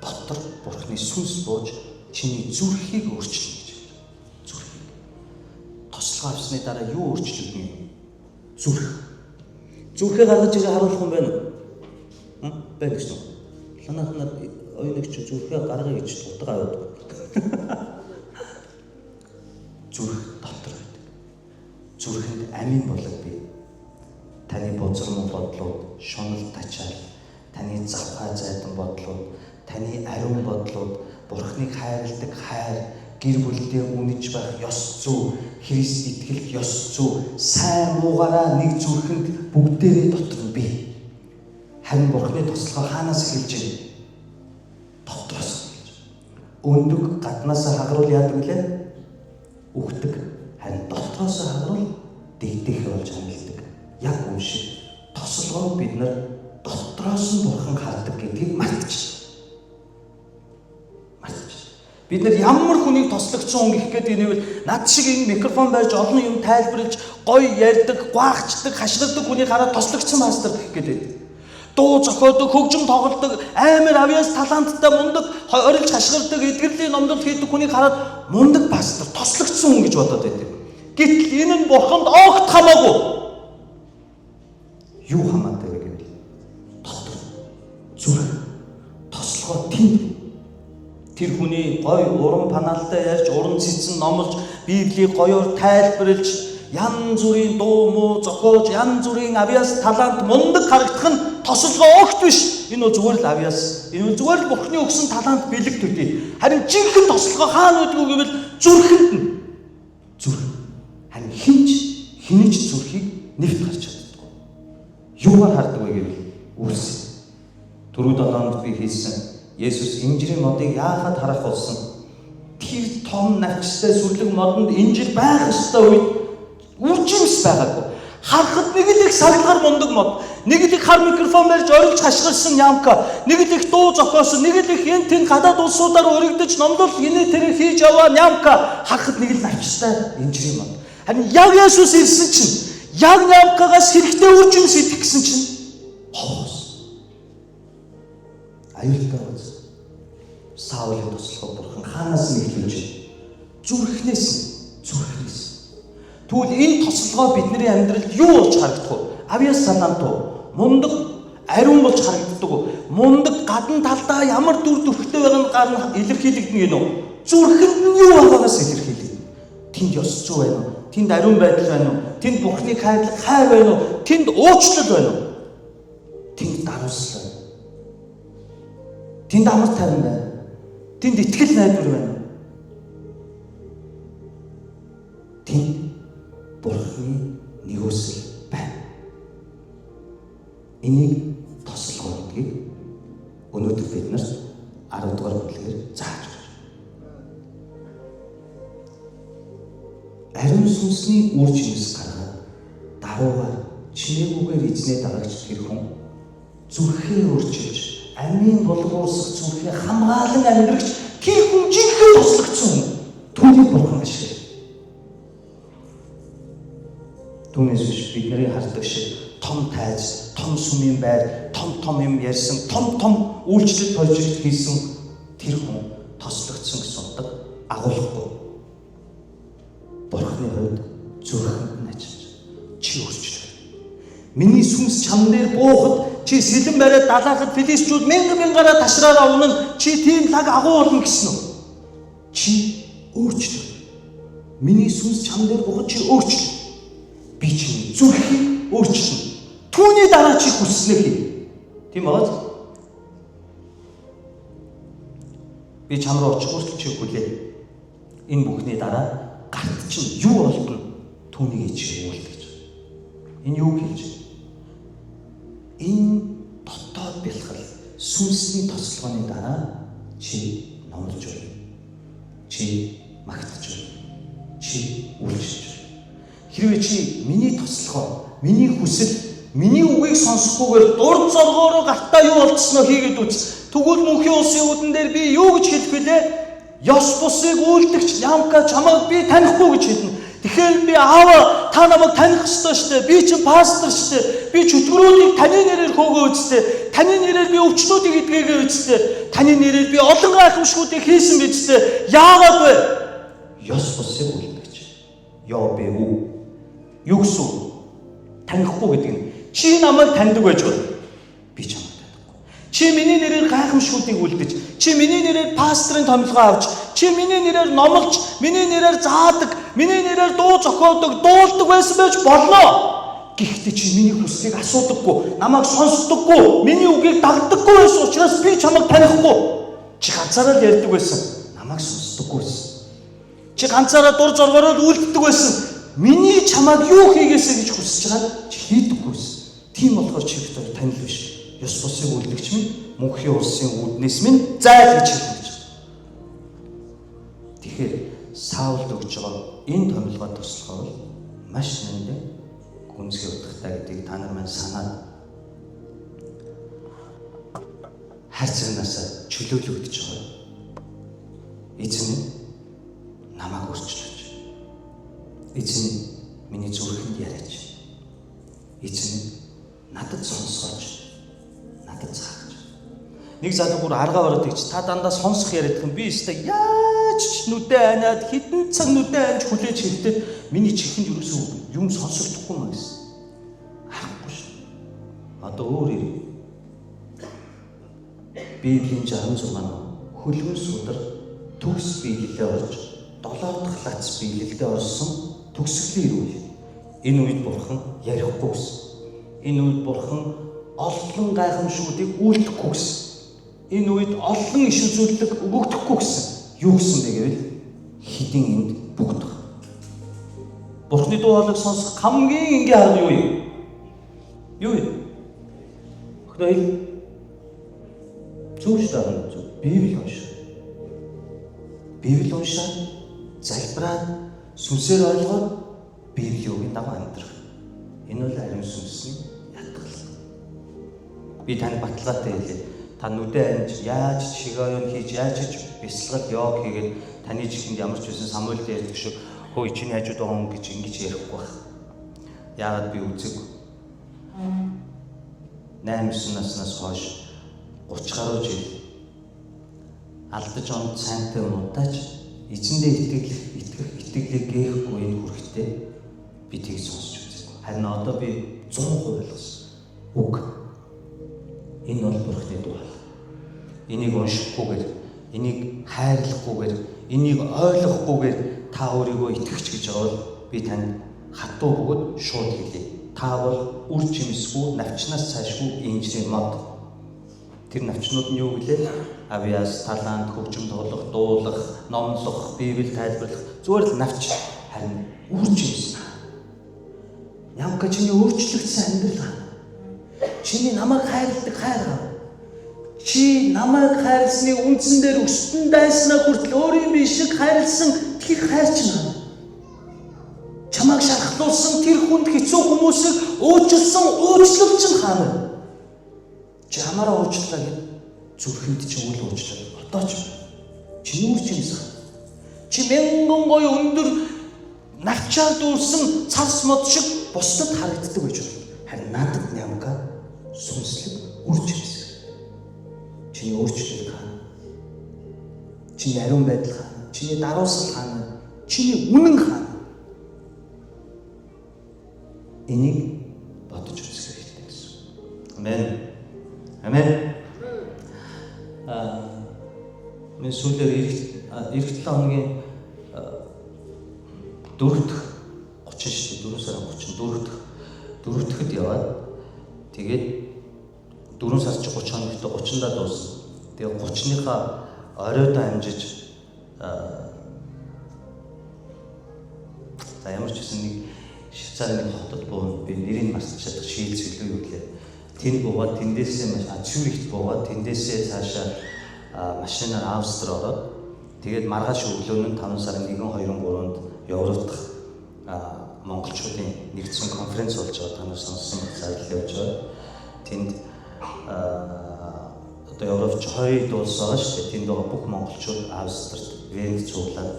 дотор Бурхны сүнс бууж чиний зүрхийг өөрчилнө гэж байна. Зүрхийг. Тослого авсны дараа юу өөрчлөгдөн юм? Зүрх. Зүрхээ гаргаж ирээ харуулах юм байна уу? Байна гэж байна. Ланахнаар оюунэгч зүрхээ гаргая гэж утга аваад. Зүрх дотор байдаг. Зүрхэнд амийн болог бий. Таны бузармаг бодлууд, шунал тачаал, таны завхаа зайдан бодлууд, таны ариун бодлууд, Бурхныг хайрладаг хайр, гэр бүлдээ үнэж байх ёс зүй, Христ итгэл ёс зүй, сайн муугаараа нэг зүрхэнд бүгдээрээ дотор нь бий. Харин Бурхны туслахаа хаанаас эхэлж байна? Дотроос эхэлж. Өндөг гаднаасаа хагруул яадаг лээ? Үхдэг. Харин дотроос хагруул дэгдэх болж амьддаг. Яг үн шиг тослогоо бид нар дотроос нь Бурхан хардаг гэдгийг мартчих. Бид нар ямар хүнийг тослогдсон хүн гэх гээд нэвэл над шиг энэ микрофон байж олон юм тайлбарлаж гоё ярьдаг, гуайхчдаг, хашгирдаг хүнийг хараад тослогдсон пастор гэх гээд байдаг. Дуу зохиодог, хөгжим тоглодог, амар авьяас таланттай мундаг, орилж хашгирдаг, эдгэрлийн номдол хийдэг хүнийг хараад мундаг пастор, тослогдсон хүн гэж бодоод байдаг. Гэтэл энэ нь бурханд огт хамаагүй. Юу хамаатай вэ гэвэл дотор зүрх тослогоо тэнд. Тэр хүний гой уран панаалтай ярьж, уран цэцэн номлож, Библийг гоёор тайлбарлаж, янз бүрийн дуу муу зохиож, янз бүрийн авьяас талант мундаг харагдах нь тослогоо огт биш. Энэ бол зүгээр л авьяас. Энэ бол зүгээр л Бурхны өгсөн талант бэлэг төдий. Харин жинхэнэ тослогоо хаана үүдгүй гэвэл зүрхэнд нь. Зүрх. Харин хинэж зүрхийг нэвт гарч чаддаг. Юугаар хардаг вэ гэвэл үрс. Түрүү 7 хоногт би хэлсэн Есүс инжирийн модыг яагаад харах болсон? Тэр том навчтай сүрлэг модонд инжир байх ёстой үед үржимс байгаагүй. Харахад нэг л их саглагар мундаг мод, нэг л их хар микрофон барьж орилж хашгирсан ямка, нэг л их дуу зохиосон, нэг л их энэ тэн гадаад улсуудаар өргөдөж номлол инээ тэрэг хийж яваа ямка. Харахад нэг л навчтай инжирийн мод. Харин яг Есүс ирсэн чинь яг ямкагаас хэрэгтэй үржимс идэх гэсэн чинь аюултай үз. Саулын туслахыг бурхан хаанаас нь эхлүүлж зүрхнээс. Тэгвэл энэ тослогоо бидний амьдралд юу болж харагдах вэ? Авьяас талант уу? Мундаг ариун болж харагддаг уу? Мундаг гадна талдаа ямар дүр төрхтэй байгааг гарна илэрхийлэгдэн гинөө. Зүрхэнд нь юу байгаагаас илэрхийлэгдэн. Тэнд ёс зүй байна уу? Тэнд ариун байдал байна уу? Тэнд бурхны хайрлаг хай байна уу? Тэнд уучлал байна уу? Тэнд даруусал байна. Тэнд амар тайван байна. Тэнд итгэл найдвар байна. Тэнд бурхны нэгүсэл байна. Энийг тослогоо гэдгийг өнөөдөр бид нарт 10 дугаар бүлгээр зааж байна. Ариун сүнсний үр жимс гаргаад даруугаар чимээгүйгээр эзнээ дагагч тэр хүн зүрхээ өөрчилж амийн болгоосох зүрхээ хамгаалan амьдрагч тэр хүн жинхэнэ тослогдсон түүнийг бурхан ашиглав. Түүнээс биш бидний хардаг шиг том тайз, том сүмийн байр, том юм ярьсан, том үйлчлэл project хийсэн тэр хүн тослогдсон гэсэн утга агуулгагүй. Бурханы хувьд зүрхэнд нь ажиллаж чи өөрчлөв. Миний сүнс чам дээр буухад чи сэлэн бариад далаахад филистчүүд мянгаараа ташраараа унана чи тийм лаг агуулна гэсэн үү? Чи өөрчлөв. Миний сүнс чам дээр буухад чи өөрчлөв. Би чиний зүрхийг өөрчилнө. Түүний дараа чи хүсснээ хий. Тийм бааз? Би чам руу очих хүртэл чи хүлээ. Энэ бүхний дараа гарт чинь юу болдно? Түүнийг чи уулдаж. Энэ юу гэж? Энэ дотоод бэлхэл сүнсний тослогооны дараа чи номлож байна. Чи магтаж байна. Чи үйлчлж байна. Хэрвээ чи миний тослогоо, миний хүсэл, миний үгийг сонсохгүйгээр дурд зоргоороо гартаа юу болцсноо хийгээд үз. Тэгвэл мөнхийн улсын үүдэн дээр би юу гэж хэлэх вүлээ? Ёс бусыг үйлдэгч ямка чамайг би танихгүй гэж хэлнэ. Тэгэхээр би аава та намайг таних ёстой шүү дээ. Би чинь пастор шүү дээ. Би чөтгөрүүдийг таны нэрээр хөөгөө үсттэй. Таны нэрээр би өвчнүүдийг эдгээгээ үсттэй. Таны нэрээр би олон гайхамшгуудыг хийсэн бидтэй. Яагаад вэ? Ёс бусыг үйлдэгч. Ёо бэ үү? Юу гэсэн үг? Танихгүй гэдэг нь чи намайг таньдаг байж бол би чамайг танихгүй. Чи миний нэрээр гайхамшгуудыг үлдэж, чи миний нэрээр пастрын томилгоо авч, чи миний нэрээр номлож, миний нэрээр заадаг, миний нэрээр дуу зохиодог, дуулдаг байсан байж болно. Гэхдээ чи миний хүслийг асуудаггүй, намайг сонсдоггүй, миний үгийг дагдаггүй байсан учраас би чамайг танихгүй. Чи ганцаараа л ярьдаг байсан, намайг сонсдоггүй байсан. Чи ганцаараа дур зоргороор үлддэг байсан. Миний чамайг юу хийгээсэ гэж хүсэж байгаа чи хийдэггүйс. Тийм болохоор чи ихтэй танил биш. Ёс бусыг үлдэгч минь мөнхийн улсын үүднээс минь зайл гэж хэлж байгаа. Тэгэхээр Саулд өгж байгаа энэ томилгоо туслахаар маш нэмдэ гүнзгий утгатай гэдгийг та нар маань санаад хайрцагнаас чөлөөлөгдөж байгаа. Эзэн намайг өөрчлөж. Эзэн миний зүрхэнд яриач. Эзэн надад сонсгооч. Надад цаагч. Нэг залуу бүр аргаа ороод игч та дандаа сонсох яриад юм би өстэй яаж яаж ч нүдэ анаад хідэн цаг нүдэ анж хүлээж хэрэгтэй миний чихэнд юусэн юм сонсогдохгүй маа гэсэн. Харахгүй шүү. Одоо өөр ирээ. Библийн 66 хөлгөн судар төгс биелэлээ орж 7 дахь лац биелэлдээ орсон төгсгөлийн үе. Энэ үед Бурхан ярихгүй гэсэн. Энэ үед Бурхан олон гайхамшгуудыг үйлдэхгүй гэсэн. Энэ үед олон иш үзүүлэлт өгөгдөхгүй гэсэн. Юу гэсэн бэ гэвэл хэдийн энд бүгд. Бурханы дуу хоолойг сонсох хамгийн энгийн арга юу юм? Юу юм? Хөөе. Зүгш даа. Библи уншаа. Библи уншаад залбираад сүнсээр ойлгоод Библийг дагуу амьдрах. Энэ бол ариун сүнсний ятгал. Би танд баталгаатай хэлээ. Та нүдэ анж яаж шигаyon хийж яаж ч бясалгал йог хийгээд таны чихэнд ямар ч байсан Самуэль дээрдэг шиг хөөе чиний хажууд байгаа хүн гэж ингэж ярихгүй байх. Яагаад би үзэг 8-9 наснаас хойш 30 гаруй жил алдаж он цаантай муудаач эзэндээ итгэлээ гээхгүй энэ хүрэхтэй би тийг сонсч үзсэн. Харин одоо би 100% ойлгосон. Үг. Энэ бол Бурханы дуу. Энийг уншихгүйгээр, энийг хайрлахгүйгээр, энийг ойлгохгүйгээр та өөрийгөө итгэвч гэж байгаа бол би танд хатуу бөгөөд шууд хэлье. Та бол үр жимсгүй, навчнаас цаашгүй инженер мод. Тэр навчнууд нь юу гэлээ? Авиас, талант, хөгжим тоглох, дуулах, номлох, Библи тайлбарлах зүгээр л навч. Харин үр жимс. Ямка чиний өөрчлөгдсөн амьдрал. Чиний намайг хайрладаг хайр. Чи намайг хайрлсны үндсэн дээр өстөн дайснаа хүртэл өөрийн бие шиг хайрлсан тэр хайр чинь. Чамайг шархлуулсан тэр хүнд хэцүү хүмүүсийг уучлсан уучлал чинь хаана? Чи хамаараа уучлаа гэд зүрхэнд чи үл уучлаа. Одоо ч чиний үр жимс. Чи мянган гоё өндөр навчаар дүүрсэн цас мод шиг бусдад харагддаг байж байна. Харин надад ямка сүнслэг үр жимс. Чиний өөрчлөлт хаана? Чиний ариун байдал хаана? Чиний даруусал хаана? Чиний үнэн хаана? Энийг бодож үзэх хэрэгтэй гэсэн. Амен. Амен. Мен сүүлээр эх 7 хоногийн 4 дахь 30 шүү дээ. 4 сарын 30 4 дахьд яваад тэгээд 4 сар чи 30 хоногт 30-даа дуусна. Тэгээд 30-ныхаа оройдоо амжиж за ямар ч гэсэн нэг Швейцарын нэг хотод бууна. Би нэрийг мартаж чадах шийлц илүү юу гэлээ. Тэнд буугаад тэндээсээ Цюрихт буугаад тэндээсээ цаашаа машинаар Австри ороод тэгээд маргааш өглөө нь 5 сарын 1, 2, 3-нд Европ дахь монголчуудын нэгдсэн конференц болж байгаа. Та нар сонссон зайлшгүй явж байгаа. Тэнд одоо Европч 2 улс байгаа шүү дээ. Тэнд байгаа бүх монголчууд Австрид Венд цуглаад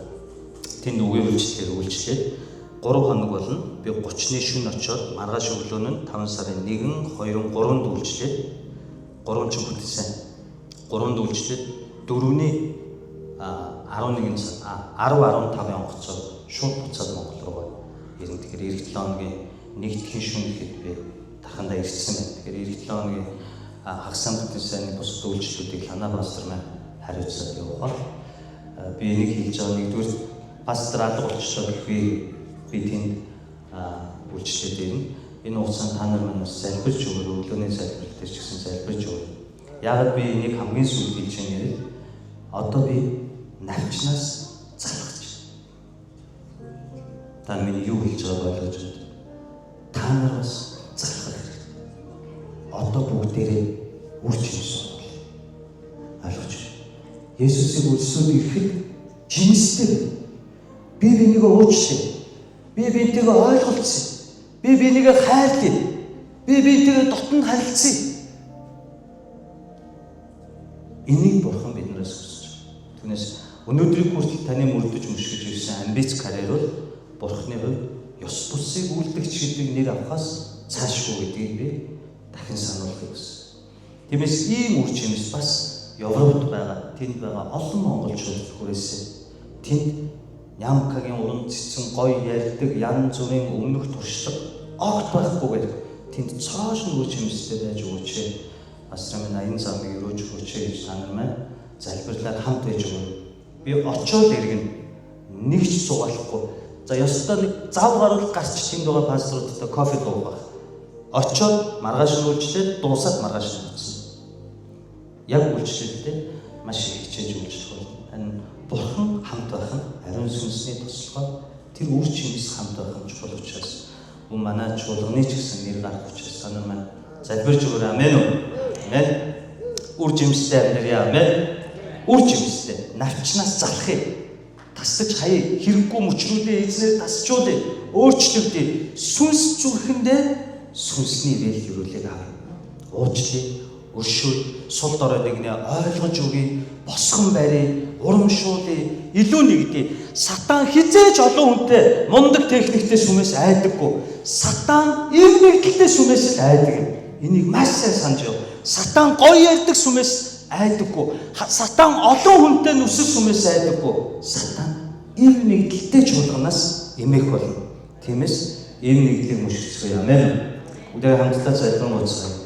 тэнд үгийн үйлчлэлээр 3 хоног болно. Би 30-ны шөнө очоод маргааш өглөө нь 5 сарын 1, 2, 3-нд үйлчлээд 3 ч бүтсэн. 3-нд үйлчлээд 4-ний 11 цаг 10-15 онгоцоор шууд буцаад Монгол руу ирэн. Тэгэхээр эх 7 хоногийн нэгдлийн шөнө гэхэд би тархандаа ирсэн байна. Тэгэхээр эх 7 хоногийн хагас амтны сайн бусад үйлчлэлүүдийг Лана пастор маань хариуцаад явах. Би энийг хэлж байгаа нэгдүгээр пастор алга болчихсон би тэнд үйлчлээд ирнэ. Энэ хугацаанд та нар манаас залбирч өгөр, өглөөний залбирал дээр ч гэсэн залбирч өгөр. Яагаад би энийг хамгийн сүүлд хэлж байгаа нэрээ одоо би навчнаас залгаж байна. Та миний юу хэлж байгааг ойлгож байна. Та нар бас залгах хэрэгтэй. Одоо бүгдээрээ үр жимсэн бол ойлгож байна. Есүсийг үлсүүд ирэхэд жимстэй. Би бинийг уучлаа. Би бинтийг ойлголцсон. Би бинийг хайрлаа. Би бинтийг дотнд харилцсан. Энийг Бурхан биднээс хүсэж байна. Түүнээс өнөөдрийг хүртэл таны мөрдөж мөшгөж ирсэн амбиц карьер бол Бурханы хувьд ёс буссыг үлдэгч гэдэг нэр авахаас цаашгүй гэдгийг би дахин сануулгыг хүссэн. Тиймээс ийм үр жимс бас Европт байгаа, тэнд байгаа олон монголчууд хүрээсээ тэнд Нямкагийн уран цэцэн гоё ярьдаг янз бүрийн өмнөх туршлага огт байхгүйгээр тэнд цааш нөгөө чимстэй байж өгөөч. Асрам энэ 80 замыг өрөөж өгөөч гэж та нар маань залбирлаад хамт байж өгнө. Би очоод иргэн нэг ч цугаалахгүй. За ёстой нэг зав гарвал гарч тэнд байгаа пасторудтай кофе дуугах. Очоод маргааш нь үйлчлээд дуусаад маргааш нь явсан. Яг үйлчлэлдээ маш их хичээж үйлчлэх болно. Харин Бурхан хамт байх нь ариун сүнсний туслахаар тэр үр чимээс хамт байх нь чухал учраас манай чуулганы ч гэсэн нэр гарах учраас та нар маань залбирч өгөөрэй. Амен үү? Амен. Үр жимстэй амьдрья. Амен. Үр жимстэй навчнаас залхыг тасаж хаяа хэрэггүй мөчрүүдээ эзнэр тасчуулъя. Өөрчлөгдөе. Сүнс зүрхэндээ сүнсний ивэл юрэлэг авъя. Уучлъя. Өршөөл сул дорой нэгнээ ойлгож өгье. Босгон барья. Урамшуулъя. Илүү нэгдье. Сатан хизээж олон хүнтэй мундаг техниктэй сүмээс айдаггүй. Сатан ив нэгдэлтэй сүмээс айдаг. Энийг маш сайн санаж яв. Сатан гоё ярьдаг сүмээс айдаггүй. Сатан олон хүнтэй нүсэх сүмээс айдаггүй. Сатан ив нэгдэлтэй чуулганаас эмээх болно. Тиймээс ив нэгдлийг мөшгөцгөөе. Амен. Өдөр хамтдаа залбирэн ууцгаая.